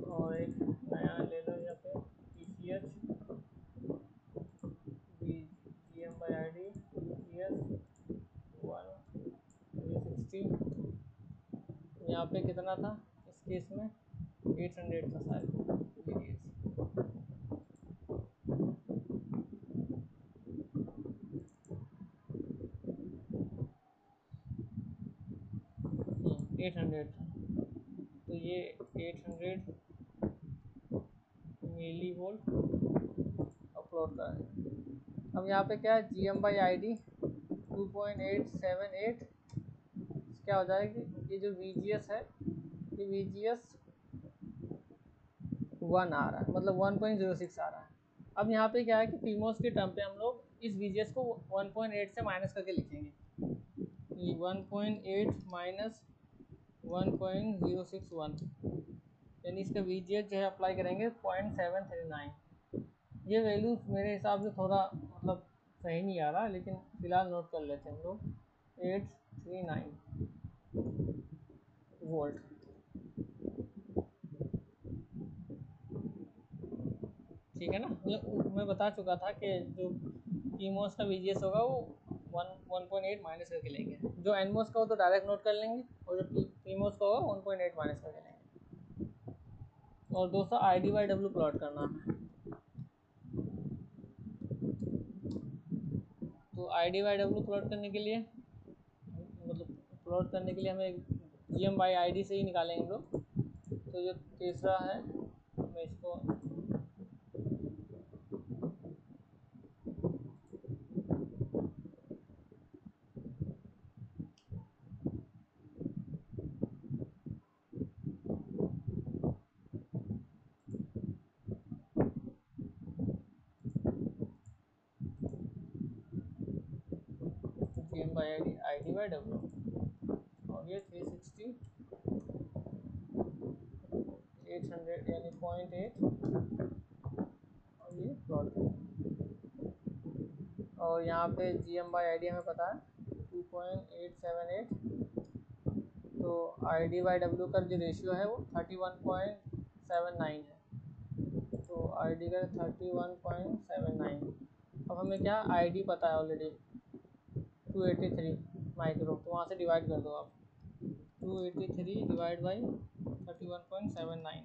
और एक नया ले लो यहाँ पे PCH GM/ID VGS1 360, यहाँ पे कितना था इस केस में 800 था शायद VGS। 800 था, तो ये 800 मिली वोल्ट अपलोड का है। अब यहाँ पे क्या है GM/ID 2.878 क्या हो जाएगी, ये जो VGS है ये VGS 1 आ रहा है, मतलब 1.06 आ रहा है। अब यहाँ पे क्या है कि PMOS के टर्म पे हम लोग इस VGS को 1.8 से माइनस करके लिखेंगे। ये 1.8 माइनस 1.061, यानी इसका VGS जो है अप्लाई करेंगे 0.739। ये वैल्यू मेरे हिसाब से थोड़ा मतलब सही नहीं आ रहा, लेकिन फ़िलहाल नोट कर लेते हैं हम लोग 839 वोल्ट। ठीक है ना, मतलब मैं बता चुका था कि जो PMOS का VGS होगा वो 1.8 माइनस करके लेंगे, जो NMOS का हो तो डायरेक्ट नोट कर लेंगे, और जो PMOS का होगा 1.8 माइनस करके लेंगे। और दोस्तों ID/W प्लॉट करना है, तो ID/W प्लॉट करने के लिए मतलब प्लॉट करने के लिए हमें GM/ID से ही निकालेंगे हम लोग। तो जो तीसरा है मैं इसको GM/ID ID/W, और ये 360 800 यानी 0.8, और ये प्लॉट करेंगे। और यहाँ पे GM/ID हमें पता है 2.878, तो ID/W का जो रेशियो है वो 31.79 है, तो ID का 31.79। अब हमें क्या ID पता है ऑलरेडी 283 माइक्रो, तो वहाँ से डिवाइड कर दो आप, 283 डिवाइड बाई 31.79,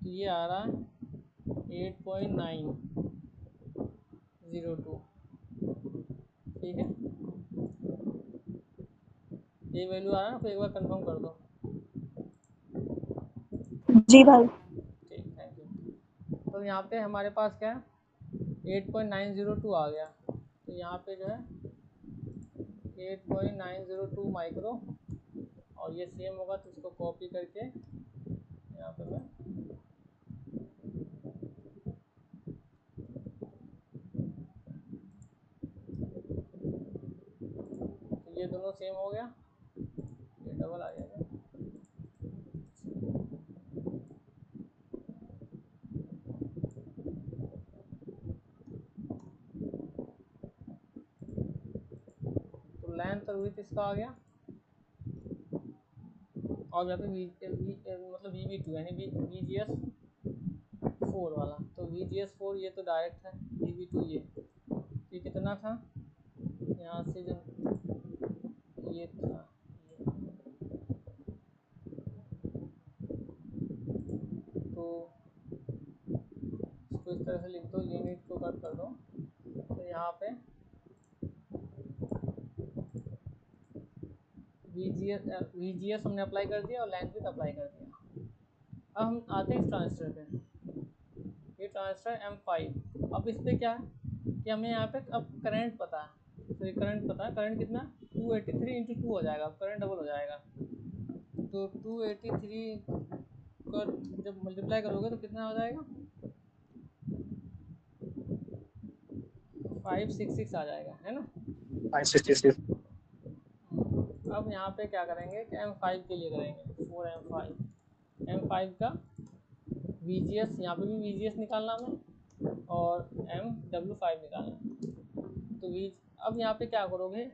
तो ये आ रहा है 8.902। ठीक है, ये वैल्यू आ रहा है, तो एक बार कंफर्म कर दो। जी भाई। ठीक, थैंक यू। तो यहाँ पे हमारे पास क्या है 8.902 आ गया, तो यहाँ पे जो है 8.902 माइक्रो, और ये सेम होगा तो इसको कॉपी करके यहाँ पे मैं तो ये दोनों सेम हो गया, ये डबल आ जाएगा। तो लेंथ और विड्थ इसका आ गया, और यहाँ पे मतलब VB2 यानी VGS 4 वाला, तो VGS 4 ये तो डायरेक्ट है, VB2 ये कितना था यहाँ से जो ये था, तो इसको इस तरह से लिख दो, यूनिट को कट कर दो, तो यहाँ पे VGS हमने अप्लाई कर दिया और लेंथ विड्थ अप्लाई कर दिया। अब हम आते हैं इस ट्रांजिस्टर पे, ये ट्रांजिस्टर M5। अब इस पर क्या है कि हमें यहाँ पे अब करंट पता है, तो ये करंट पता है, करंट कितना 283 इंटू 2 हो जाएगा, करंट डबल हो जाएगा, तो 283 को जब मल्टीप्लाई करोगे तो कितना हो जाएगा 566 आ जाएगा, है ना। 566। अब यहाँ पे क्या करेंगे कि M5 के लिए करेंगे 4M5, M5 का VGS यहाँ पे भी VGS निकालना हमें और MW5 निकालना है। तो अब यहाँ पे क्या करोगे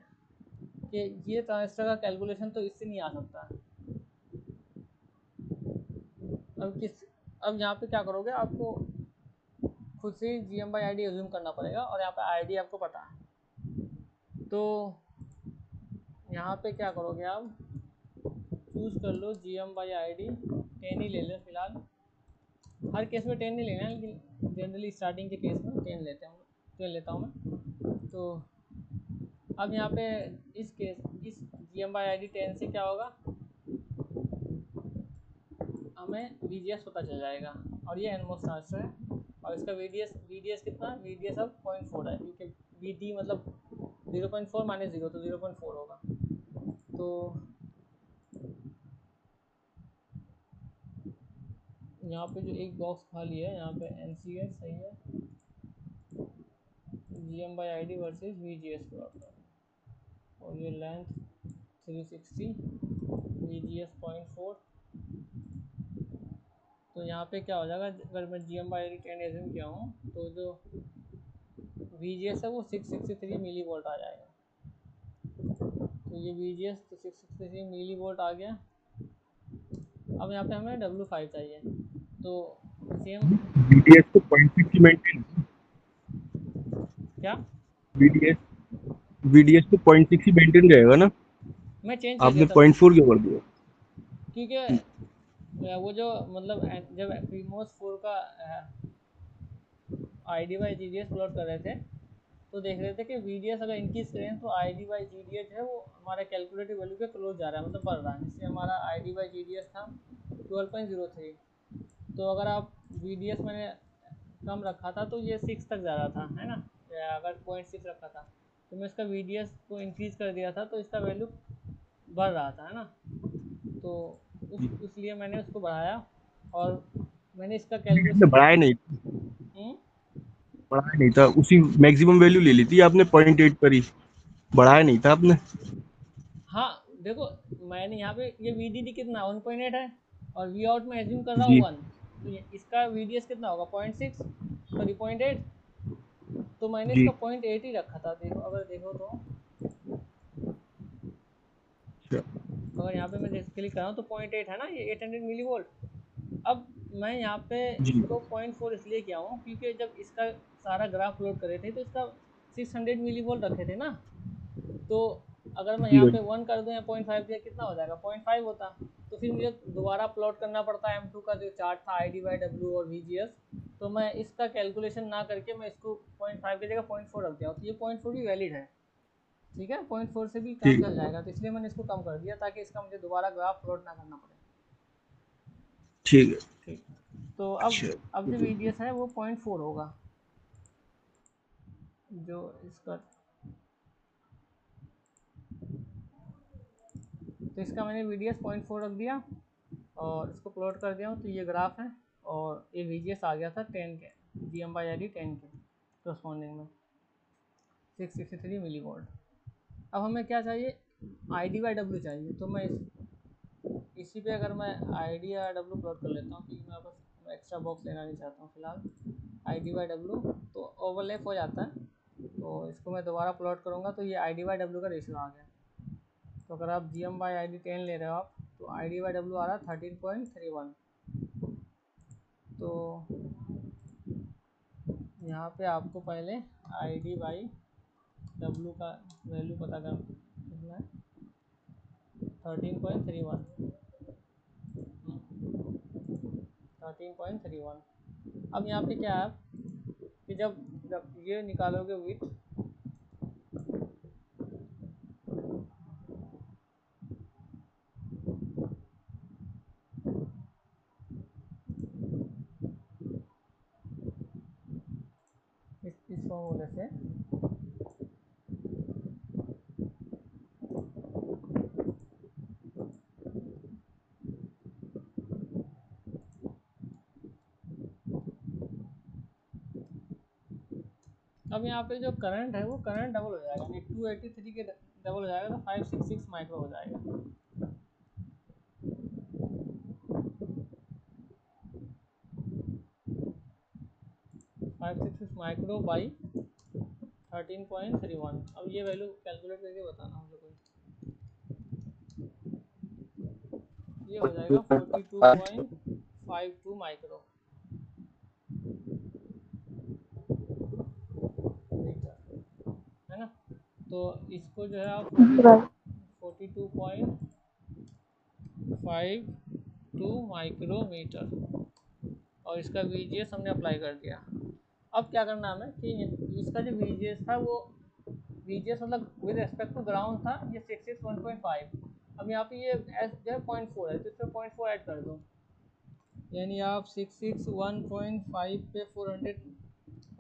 कि ये ट्रांजिस्टर का कैलकुलेशन तो इससे नहीं आ सकता। अब यहाँ पे क्या करोगे, आपको खुद से GM/ID एज्यूम करना पड़ेगा, और यहाँ पे ID आपको पता है, तो यहाँ पे क्या करोगे आप चूज़ कर लो GM/ID 10 ही ले लो फिलहाल, हर केस में 10 नहीं लेना, लेकिन जनरली स्टार्टिंग के केस में 10 लेता हूँ मैं। तो अब यहाँ पे इस GM/ID 10 से क्या होगा, हमें VGS पता चल जाएगा, और ये NMOS ट्रांजिस्टर है, और इसका VDS कितना है, VDS अब 0.4 है, क्योंकि VD मतलब 0.4 माइनस 0 तो 0.4 होगा। तो यहाँ पे जो एक बॉक्स खाली है यहाँ पे NCS सही है, GM/ID वर्सेस VGS प्लॉट का, और ये लेंथ 360, VGS 0.4। तो यहाँ पे क्या हो जाएगा, अगर मैं GM/ID 10 एज्यूम किया हूँ तो जो VGS है वो 663 मिली वोल्ट आ जाएगा। तो ये VGS तो 663 मिली वोल्ट आ गया। अब यहाँ पे हमें W5 चाहिए, तो सेम VDS को 0.6 ही मेंटेन, क्या VDS को 0.6 ही मेंटेन रहेगा ना, मैं चेंज कर आपने दिया था 0.4 क्यों कर दिया? क्योंकि वो जो मतलब जब प्रीमोस 4 का ID/GDS प्लॉट कर रहे थे तो देख रहे थे कि VDS अगर इंक्रीज करें तो ID/GDS जो है वो हमारा कैलकुलेटिव वैल्यू के क्लोज जा रहा है, मतलब बढ़ रहा है। जिससे हमारा ID/GDS था 12.03, तो अगर आप VDS मैंने कम रखा था तो ये 6 तक जा रहा था, है ना, या अगर 0.6 रखा था तो मैं इसका VDS को इंक्रीज कर दिया था तो इसका वैल्यू बढ़ रहा था, है ना। तो इसलिए मैंने उसको बढ़ाया और मैंने इसका आपने कैलकुलेशन बढ़ाया नहीं था, उसी मैक्सिमम वैल्यू ले ली थी आपने 0.8 पर ही, बढ़ाया नहीं था आपने। हाँ देखो, मैंने यहाँ पे ये VDD कितना 1.8 है और वी आउट में एज्यूम कर रहा हूँ जी 1, तो इसका VDS कितना होगा 0.6 सॉरी 0.8, तो मैंने जी। इसका 0.8 ही रखा था। देखो अगर देखो तो अच्छा, अगर यहाँ पे मैं जैसे क्लिक कर रहा हूँ तो 0.8 है ना, ये 800 मिली वोल्ट। अब मैं यहाँ पे जी इसको 0.4 इसलिए किया हूँ क्योंकि जब इसका सारा ग्राफ लोड करे थे तो इसका 600 मिली वोल्ट रखे थे ना, तो अगर मैं जी यहाँ भाई। पे 1 कर दूँ या 0.5 दिया कितना हो जाएगा 0.5 होता, तो फिर मुझे दोबारा प्लॉट करना पड़ता है M2 का जो चार्ट था ID/W और VGS। तो मैं इसका कैलकुलेशन ना करके मैं इसको 0.5 की जगह 0.4 रख दिया, तो ये 0.4 भी वैलिड है, ठीक है, 0.4 से भी काम ठीक चल जाएगा। तो इसलिए मैंने इसको कम कर दिया ताकि इसका मुझे दोबारा ग्राफ प्लॉट ना करना पड़े। ठीक है। ठीक, तो अच्छा अब जो VGS है वो 0.4 होगा, जो इसका, तो इसका मैंने VDS 0.4 रख दिया और इसको प्लॉट कर दिया हूँ। तो ये ग्राफ है और ये VGS आ गया था 10 के, GM/ID 10 के करस्पॉन्डिंग में 663 मिली वोल्ट। अब हमें क्या चाहिए, ID/W चाहिए, तो मैं इसी पे अगर मैं ID/W प्लॉट कर लेता हूँ क्योंकि मैं बस एक्स्ट्रा बॉक्स लेना नहीं चाहता हूँ फिलहाल। ID/W तो ओवरलैप हो जाता है, तो इसको मैं दोबारा प्लॉट करूँगा तो ये ID/W का रेशियो आ गया। तो अगर आप GM/ID 10 ले रहे हो आप, तो ID/W आ रहा है 13.31। तो यहाँ पे आपको पहले ID/W का वैल्यू पता करना है 13.31, 13.31। अब यहाँ पे क्या है कि जब ये निकालोगे विथ, इस फॉर्मूले से अब यहाँ पे जो करंट है वो करंट डबल हो जाएगा, 283 के डबल हो जाएगा तो 566 माइक्रो हो जाएगा। 566 माइक्रो बाई 13.31। अब ये वैल्यू कैलकुलेट करके बताना मुझे कोई, ये हो जाएगा 42.52 माइक्रो मीटर, है ना। तो इसको जो है आप 42.52 माइक्रोमीटर और इसका VGS हमने अप्लाई कर दिया। अब क्या करना हमें कि इसका जो VGS था वो VGS मतलब विद रिस्पेक्ट टू ग्राउंड था, ये 661.5। अब यहाँ पे ये एस जो है 0.4 है तो इसमें 0.4 ऐड कर दो, यानी आप 661.5 पे 400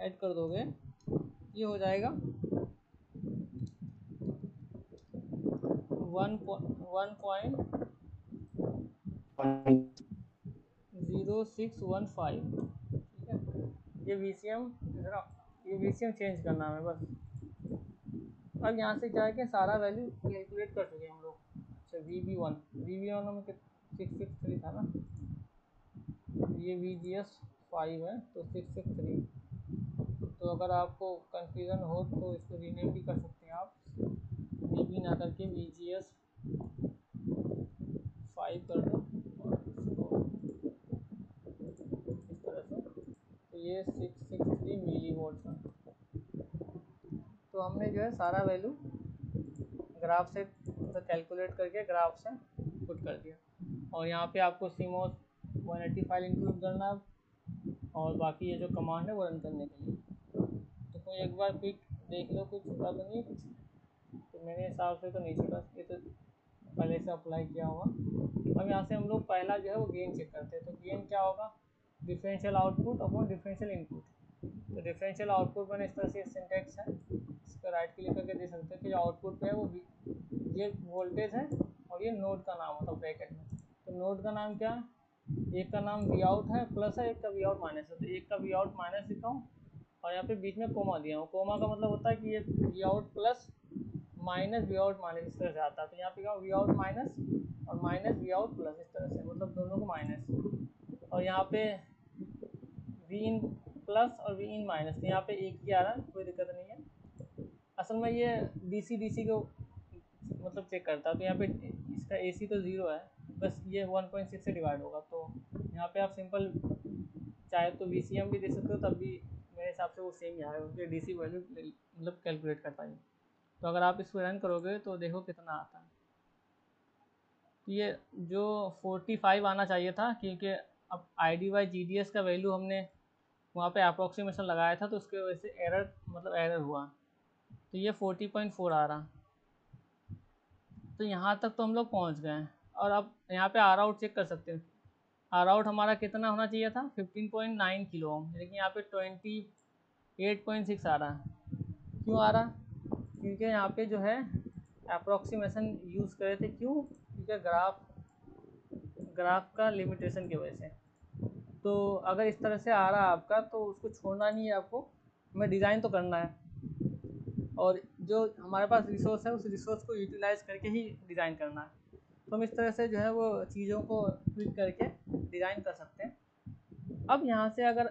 ऐड कर दोगे, ये हो जाएगा 1.005 0615, ठीक है। ये VCM चेंज करना है बस। अब यहाँ से क्या है कि सारा वैल्यू कैलकुलेट कर चुके हम लोग। अच्छा VB1 में 663 था ना, ये VGS 5 है तो 663। तो अगर आपको कंफ्यूजन हो तो इसको रीनेम भी कर सकते हैं आप, VB ना करके VGS 5 कर दो और इसको इस तरह से, तो ये 663 मिली वोल्ट है। तो हमने जो है सारा वैल्यू ग्राफ से कैलकुलेट करके ग्राफ से पुट कर दिया, और यहाँ पे आपको CMOS 180 फाइल इंक्लूड करना है, और बाकी ये जो कमांड है वो रन करने के लिए। तो कोई एक बार क्विक देख लो कुछ छूटा तो नहीं कुछ, तो मेरे हिसाब से तो नहीं छूटा, ये तो पहले से अप्लाई किया होगा। अब यहाँ से हम लोग पहला जो है वो गेन चेक करते हैं। तो गेन क्या होगा, differential output upon differential input. तो डिफरेंशियल आउटपुट मैंने इस तरह से सिंटेक्स है, इस पर राइट क्लिक करके दे सकते हैं कि जो आउटपुट पे है वो ये वोल्टेज है और ये नोड का नाम होता है ब्रैकेट में। तो नोड का नाम क्या है, एक का नाम वी आउट है प्लस है, एक का वी आउट माइनस है। तो एक का वी आउट माइनस लिखा हूँ और यहाँ पे बीच में कोमा दिया हूँ। कोमा का मतलब होता है कि ये V out plus minus V out minus इस तरह से आता है। तो यहाँ पे क्या वी आउट माइनस और माइनस वी आउट प्लस इस तरह से, मतलब दोनों को माइनस। और यहाँ पे वी इन प्लस और वी इन माइनस, तो यहाँ पे एक ही आ रहा है, कोई दिक्कत नहीं है। असल में ये DC को मतलब चेक करता है। तो यहाँ पे इसका AC तो 0 है, बस ये 1.6 से डिवाइड होगा। तो यहाँ पे आप सिंपल चाहे तो VCM भी दे सकते हो, तब भी मेरे हिसाब से वो सेम ही आएगा क्योंकि DC वैल्यू मतलब कैलकुलेट करता है। तो अगर आप इसको रन करोगे तो देखो कितना आता है। तो ये जो 45 आना चाहिए था, क्योंकि अब ID/GDS का वैल्यू हमने वहाँ पे अप्रोक्सीमेशन लगाया था, तो उसके वजह से एरर हुआ। तो ये 40.4 आ रहा। तो यहाँ तक तो हम लोग पहुँच गए हैं। और अब यहाँ पे आर आउट चेक कर सकते हैं। आर आउट हमारा कितना होना चाहिए था, 15.9 किलो ओम, लेकिन यहाँ पे 28.6 आ रहा। क्यों आ रहा, क्योंकि यहाँ पे जो है अप्रोक्सीमेशन यूज़ करे थे। क्यों, क्योंकि ग्राफ का लिमिटेशन की वजह से। तो अगर इस तरह से आ रहा है आपका, तो उसको छोड़ना नहीं है आपको, हमें डिज़ाइन तो करना है, और जो हमारे पास रिसोर्स है उस रिसोर्स को यूटिलाइज़ करके ही डिज़ाइन करना है। तो हम इस तरह से जो है वो चीज़ों को ट्विक करके डिज़ाइन कर सकते हैं। अब यहाँ से अगर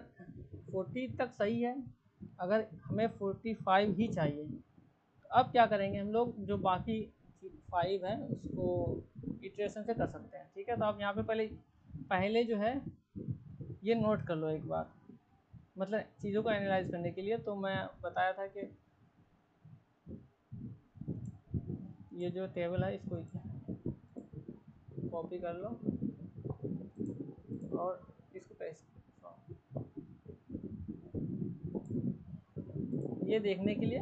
40 तक सही है, अगर हमें 45 ही चाहिए, तो अब क्या करेंगे हम लोग, जो बाकी 5 है उसको इटरेशन से कर सकते हैं। ठीक है, तो आप यहाँ पे पहले जो है ये नोट कर लो एक बार, मतलब चीज़ों को एनालाइज करने के लिए। तो मैं बताया था कि ये जो टेबल है इसको कॉपी कर लो और इसको पेस्ट, ये देखने के लिए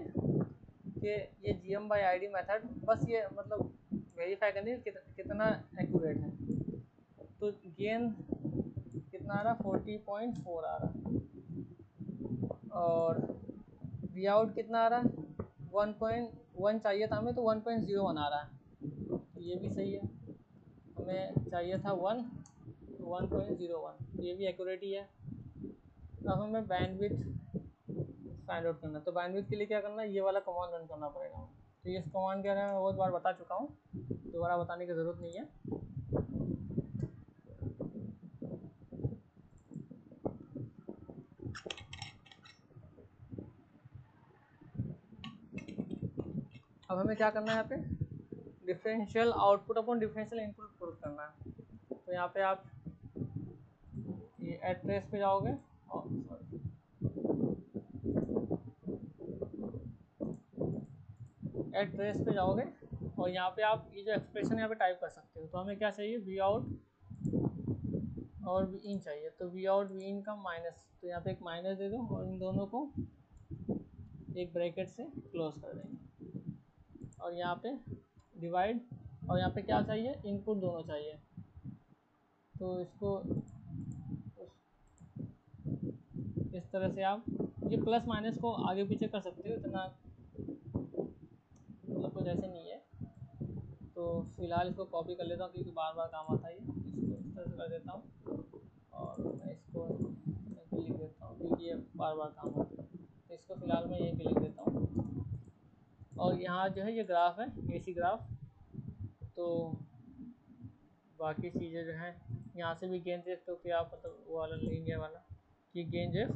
कि ये GM/ID मेथड, बस ये मतलब वेरीफाई करने के कितना एक्यूरेट है। तो गेन कितना आ रहा, 40.4 आ रहा, और वी आउट कितना आ रहा, 1.1 चाहिए था हमें, तो 1.01 आ रहा है। तो ये भी सही है, हमें चाहिए था 1, तो 1.01, ये भी एक्यूरेट ही है। अब हमें बैंडविड्थ फाइंड आउट करना है। तो बैंडविड्थ के लिए क्या करना है, ये वाला कमांड रन करना पड़ेगा। तो ये कमांड क्या है, मैं बहुत बार बता चुका हूँ, दोबारा बताने की ज़रूरत नहीं है। अब हमें क्या करना है, यहाँ पे differential output upon differential input proof करना है। तो यहाँ पे आप ये एड्रेस पे जाओगे और एड्रेस पे जाओगे और यहाँ पे आप ये जो एक्सप्रेशन यहाँ पे टाइप कर सकते हो। तो हमें क्या चाहिए, वी आउट और वी इन चाहिए। तो वी आउट वी इन का माइनस, तो यहाँ पे एक माइनस दे दो और इन दोनों को एक ब्रैकेट से क्लोज कर देंगे, और यहाँ पे डिवाइड, और यहाँ पे क्या चाहिए, इनपुट दोनों चाहिए। तो इसको इस तरह से आप ये प्लस माइनस को आगे पीछे कर सकते हो, इतना मतलब कुछ ऐसे नहीं है। तो फिलहाल इसको कॉपी कर लेता हूँ क्योंकि बार बार काम आता है। इसको इस तरह से कर देता हूँ और बार बार काम होता है। तो इसको फ़िलहाल मैं यहीं पे लिख देता हूँ। और यहाँ जो है ये ग्राफ है, AC ग्राफ। तो बाकी चीज़ें जो हैं यहाँ से भी गेन देख सकते हो कि आप मतलब वो वाला लीनियर वाला कि गेन जो है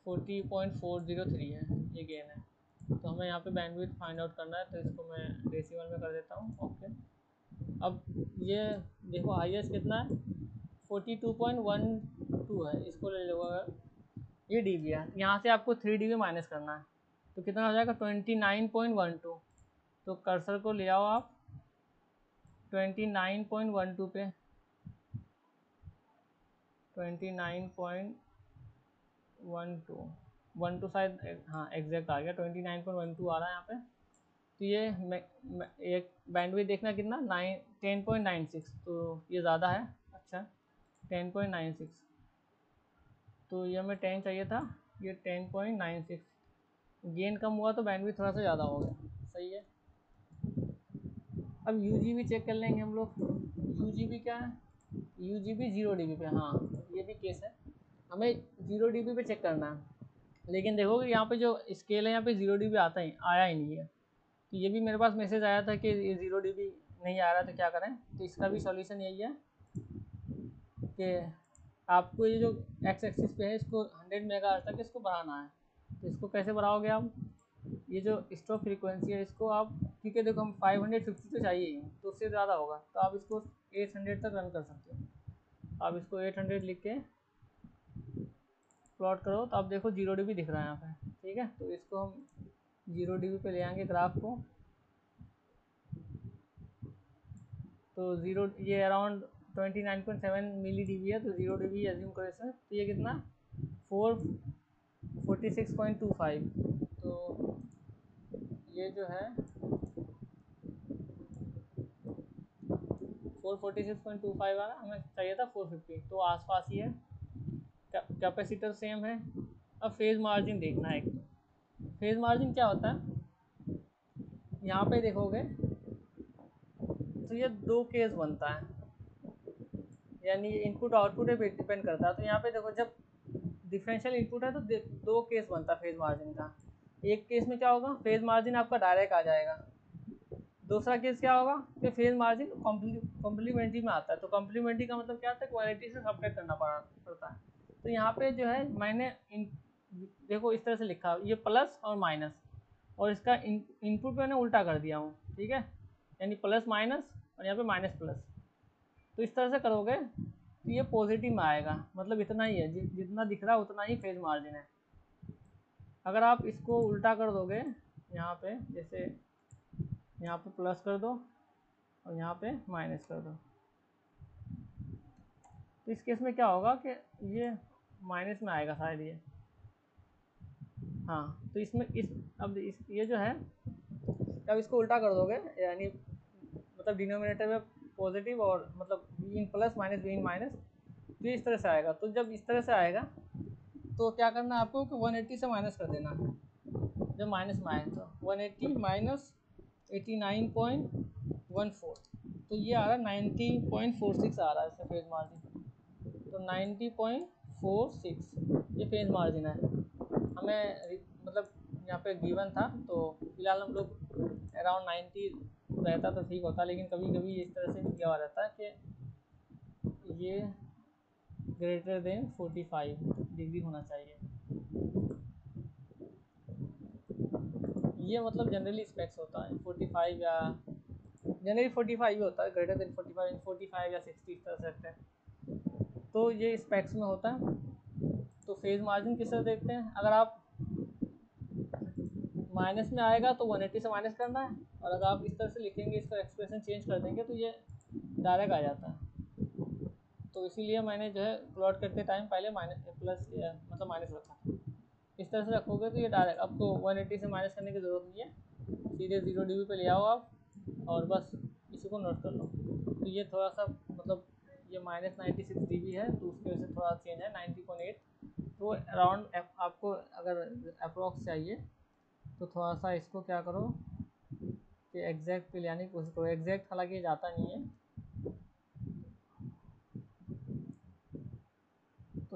40.403 है, ये गेन है। तो हमें यहाँ पे बैंडविड्थ फाइंड आउट करना है, तो इसको मैं डेसिमल में कर देता हूँ। ओके, अब ये देखो हाईएस्ट कितना है, 42.12 है, इसको ले लो। अगर ये dB है, यहाँ से आपको 3 dB माइनस करना है, तो कितना हो जाएगा 29.12। तो कर्सर को ले आओ आप 29.12 पे, 29.12 शायद, हाँ एग्जैक्ट आ गया, 29.12 आ रहा है यहाँ पे। तो ये एक बैंडविड्थ देखना कितना 10.96, तो ये ज़्यादा है। अच्छा 10.96, तो ये हमें 10 चाहिए था, ये 10.96। गेन कम हुआ तो बैंडविड्थ थोड़ा सा ज़्यादा हो गया, सही है। अब UGB चेक कर लेंगे हम लोग। UGB क्या है, UGB 0 dB पे, हाँ ये भी केस है, हमें 0 dB पे चेक करना है। लेकिन देखोगे यहाँ पे जो स्केल है यहाँ पे 0 dB आया ही नहीं है। तो ये भी मेरे पास मैसेज आया था कि ये 0 dB नहीं आ रहा, तो क्या करें। तो इसका भी सॉल्यूशन यही है कि आपको ये जो एक्स एक्सिस पे है इसको 100 मेगाहर्ट्ज़ तक इसको बढ़ाना है। तो इसको कैसे बढ़ाओगे आप, ये जो स्टॉप फ्रीक्वेंसी है इसको आप, क्योंकि देखो हम 550 तो चाहिए ही, तो उससे ज़्यादा होगा, तो आप इसको 800 तक रन कर सकते हो। आप इसको 800 लिख के प्लॉट करो, तो आप देखो 0 dB दिख रहा है यहाँ पे, ठीक है। तो इसको हम 0 dB पे ले आएंगे ग्राफ को। तो 0, ये अराउंड 29.7 मिली dB है, तो 0 dB एज्यूम करो इसमें। तो ये कितना 446.25, तो ये जो है 446.25 आ रहा, हमें चाहिए था 450, तो आसपास ही है। कैपेसिटर सेम है। अब फेज़ मार्जिन देखना है। फेज़ मार्जिन क्या होता है, यहाँ पे देखोगे तो ये 2 केस बनता है, यानी इनपुट आउटपुट पे डिपेंड करता है। तो यहाँ पे देखो जब डिफरेंशियल इनपुट है तो 2 केस बनता है फेज़ मार्जिन का। एक केस में क्या होगा, फेज़ मार्जिन आपका डायरेक्ट आ जाएगा। दूसरा केस क्या होगा कि फेज़ मार्जिन कॉम्प्लीमेंट्री में आता है। तो कॉम्प्लीमेंट्री का मतलब क्या होता है, क्वालिटी से सब्ट्रैक्ट करना पड़ता है। तो यहाँ पे जो है मैंने देखो इस तरह से लिखा, ये प्लस और माइनस, और इसका इनपुट मैंने उल्टा कर दिया हूँ, ठीक है, यानी प्लस माइनस और यहाँ पे माइनस प्लस। तो इस तरह से करोगे तो ये पॉजिटिव में आएगा, मतलब इतना ही है, जितना दिख रहा है उतना ही फेज़ मार्जिन है। अगर आप इसको उल्टा कर दोगे, यहाँ पे जैसे यहाँ पे प्लस कर दो और यहाँ पे माइनस कर दो, तो इस केस में क्या होगा कि ये माइनस में आएगा शायद ये, हाँ। तो इसमें ये जो है, जब इसको उल्टा कर दोगे, यानी मतलब डिनोमिनेटर में पॉजिटिव और मतलब be in plus minus be in minus, तो इस तरह से आएगा। तो जब इस तरह से आएगा तो क्या करना है आपको कि 180 से माइनस कर देना है। जब माइनस में आए तो 180 माइनस 89.14, तो ये आ रहा है 90.46 आ रहा है इसका फेज़ मार्जिन। तो 90.46 ये फेज़ मार्जिन है। हमें मतलब यहाँ पे गिवन था, तो फिलहाल हम लोग अराउंड 90 रहता तो ठीक होता, लेकिन कभी कभी इस तरह से दिया हुआ रहता है कि ये ग्रेटर देन 45 डिग्री होना चाहिए। ये मतलब जनरली स्पेक्स होता है 45, या जनरली 45 ही होता है, ग्रेटर देन 45 या 60 इस तरह से रखते हैं। तो ये स्पेक्स में होता है। तो फेज़ मार्जिन किस तरह देखते हैं, अगर आप माइनस में आएगा तो 180 से माइनस करना है, और अगर आप इस तरह से लिखेंगे, इसका एक्सप्रेशन चेंज कर देंगे तो ये डायरेक्ट आ जाता है। तो इसीलिए मैंने जो है प्लॉट करते टाइम पहले माइनस प्लस मतलब माइनस रखा। इस तरह से रखोगे तो ये डायरेक्ट, आपको 180 से माइनस करने की ज़रूरत नहीं है, सीधे 0 dB पे ले आओ आप, और बस इसी को नोट कर लो। तो ये थोड़ा सा मतलब ये माइनस 96 dB है, तो उसकी वजह से थोड़ा चेंज है 90.8। तो अराउंड आपको अगर अप्रॉक्स चाहिए तो थोड़ा सा इसको क्या करो कि एग्जैक्ट पे ले आने की कोशिश करो। एग्जैक्ट हालांकि जाता नहीं है,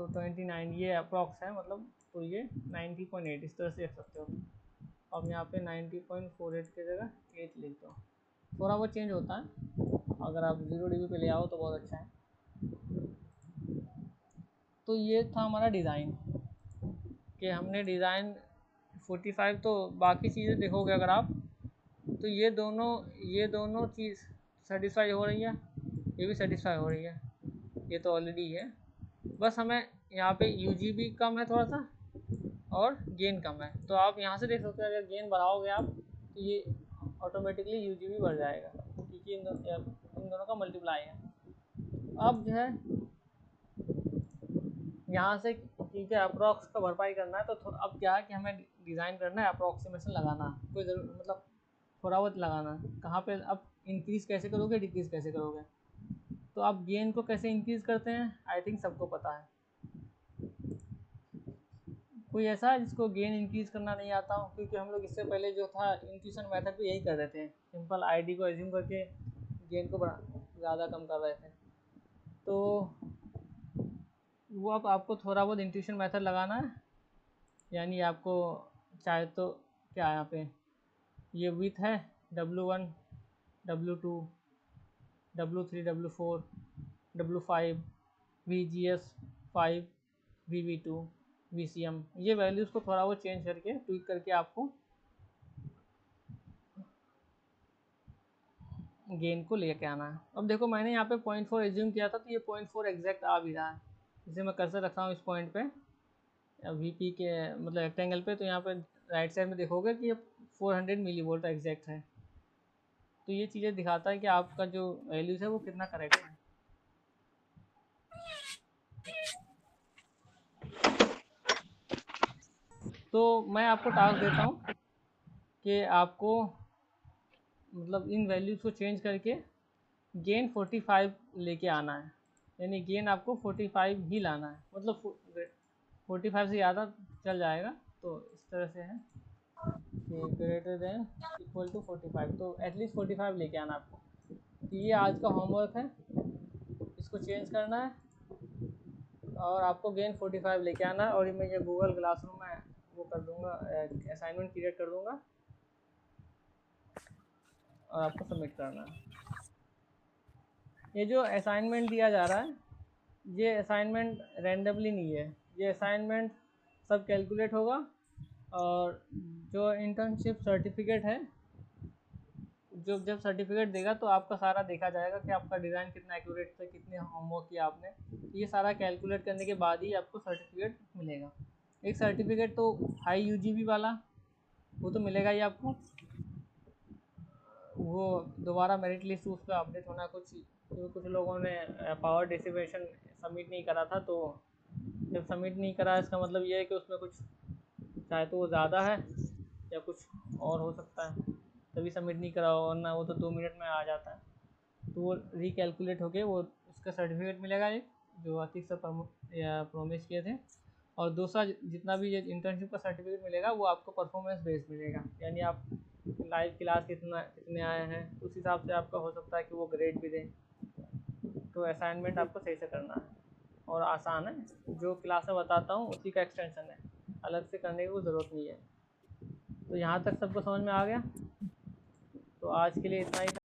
तो 29 ये अप्रॉक्स है, मतलब तो ये 90.8 इस तरह से लिख सकते हो। अब यहाँ पे 90.48 की जगह 8 लिख दो, थोड़ा बहुत चेंज होता है, अगर आप 0 dB पे ले आओ तो बहुत अच्छा है। तो ये था हमारा डिज़ाइन, कि हमने डिज़ाइन 45, तो बाकी चीज़ें देखोगे अगर आप, तो ये दोनों चीज़ सेटिस्फाई हो रही है, ये भी सेटिस्फाई हो रही है, ये तो ऑलरेडी है। बस हमें यहाँ पे यूजीबी कम है थोड़ा सा और गेन कम है, तो आप यहाँ से देख सकते हो अगर गेन बढ़ाओगे आप तो ये ऑटोमेटिकली यूजीबी बढ़ जाएगा, क्योंकि इन दोनों का मल्टीप्लाई है। अब जो है यहाँ से क्योंकि अप्रॉक्स का भरपाई करना है, तो अब क्या है कि हमें डिज़ाइन करना है, अप्रॉक्सीमेशन लगाना, कोई ज़रूर मतलब थोड़ा बहुत लगाना। कहाँ पे अब इंक्रीज़ कैसे करोगे, डिक्रीज़ कैसे करोगे, तो आप गेन को कैसे इंक्रीज़ करते हैं, आई थिंक सबको पता है। कोई ऐसा है जिसको गेन इंक्रीज़ करना नहीं आता हो? क्योंकि हम लोग इससे पहले जो था इंट्यूशन मेथड पे यही कर रहे थे, सिंपल आईडी को एज्यूम करके गेन को ज़्यादा कम कर रहे थे। तो वो अब आपको थोड़ा बहुत इंट्यूशन मेथड लगाना है, यानी आपको चाहे तो क्या यहाँ पे ये विथ है W1 W2 W3 W4 W5 VGS 5 VV2 VCM, ये वैल्यूज़ को थोड़ा बहुत चेंज करके ट्वीक करके आपको गेन को लेके आना है। अब देखो मैंने यहाँ पे 0.4 एज्यूम किया था, तो ये 0.4 एग्जैक्ट आ भी रहा है। इसे मैं कर्सर रखता हूँ इस पॉइंट पे VP के मतलब रेक्टेंगल पे, तो यहाँ पे राइट साइड में देखोगे कि ये 400 मिलीवोल्ट एग्जैक्ट है। तो ये चीज़ें दिखाता है कि आपका जो वैल्यूज़ है वो कितना करेक्ट है। तो मैं आपको टास्क देता हूँ कि आपको मतलब इन वैल्यूज़ को चेंज करके गेन 45 लेके आना है, यानी गेन आपको 45 ही लाना है, मतलब 45 से ज़्यादा चल जाएगा। तो इस तरह से है कि ग्रेटर देन इक्वल टू 45, तो एटलीस्ट 45 लेके आना आपको। तो ये आज का होमवर्क है, इसको चेंज करना है और आपको गेन 45 लेके आना है। और मैं ये गूगल क्लासरूम में वो कर दूँगा, असाइनमेंट क्रिएट कर दूँगा और आपको सबमिट करना है। ये जो असाइनमेंट दिया जा रहा है, ये असाइनमेंट रैंडमली नहीं है, ये असाइनमेंट सब कैलकुलेट होगा, और जो इंटर्नशिप सर्टिफिकेट है, जो जब सर्टिफिकेट देगा तो आपका सारा देखा जाएगा कि आपका डिज़ाइन कितना एक्यूरेट था, कितने होमवर्क किया आपने, ये सारा कैलकुलेट करने के बाद ही आपको सर्टिफिकेट मिलेगा। एक सर्टिफिकेट तो हाई यूजीबी वाला वो तो मिलेगा ही आपको, वो दोबारा मेरिट लिस्ट उस पर अपडेट होना, कुछ लोगों ने पावर डिस्ट्रीब्यूशन सबमिट नहीं करा था, तो जब सबमिट नहीं करा इसका मतलब ये है कि उसमें कुछ चाहे तो वो ज़्यादा है या कुछ और हो सकता है, तभी सबमिट नहीं करा, वरना वो तो 2 मिनट में आ जाता है। तो वो रिकैलकुलेट होके वो उसका सर्टिफिकेट मिलेगा एक, जो अतीक से प्रोमिस किए थे। और दूसरा जितना भी ये इंटर्नशिप का सर्टिफिकेट मिलेगा वो आपको परफॉर्मेंस बेस्ड मिलेगा, यानी आप लाइव क्लास कितने आए हैं उस हिसाब से आपका हो सकता है कि वो ग्रेड भी दें। तो असाइनमेंट आपको सही से करना है और आसान है, जो क्लास में बताता हूँ उसी का एक्सटेंशन है, अलग से करने की कोई ज़रूरत नहीं है। तो यहाँ तक सबको समझ में आ गया? तो आज के लिए इतना ही था।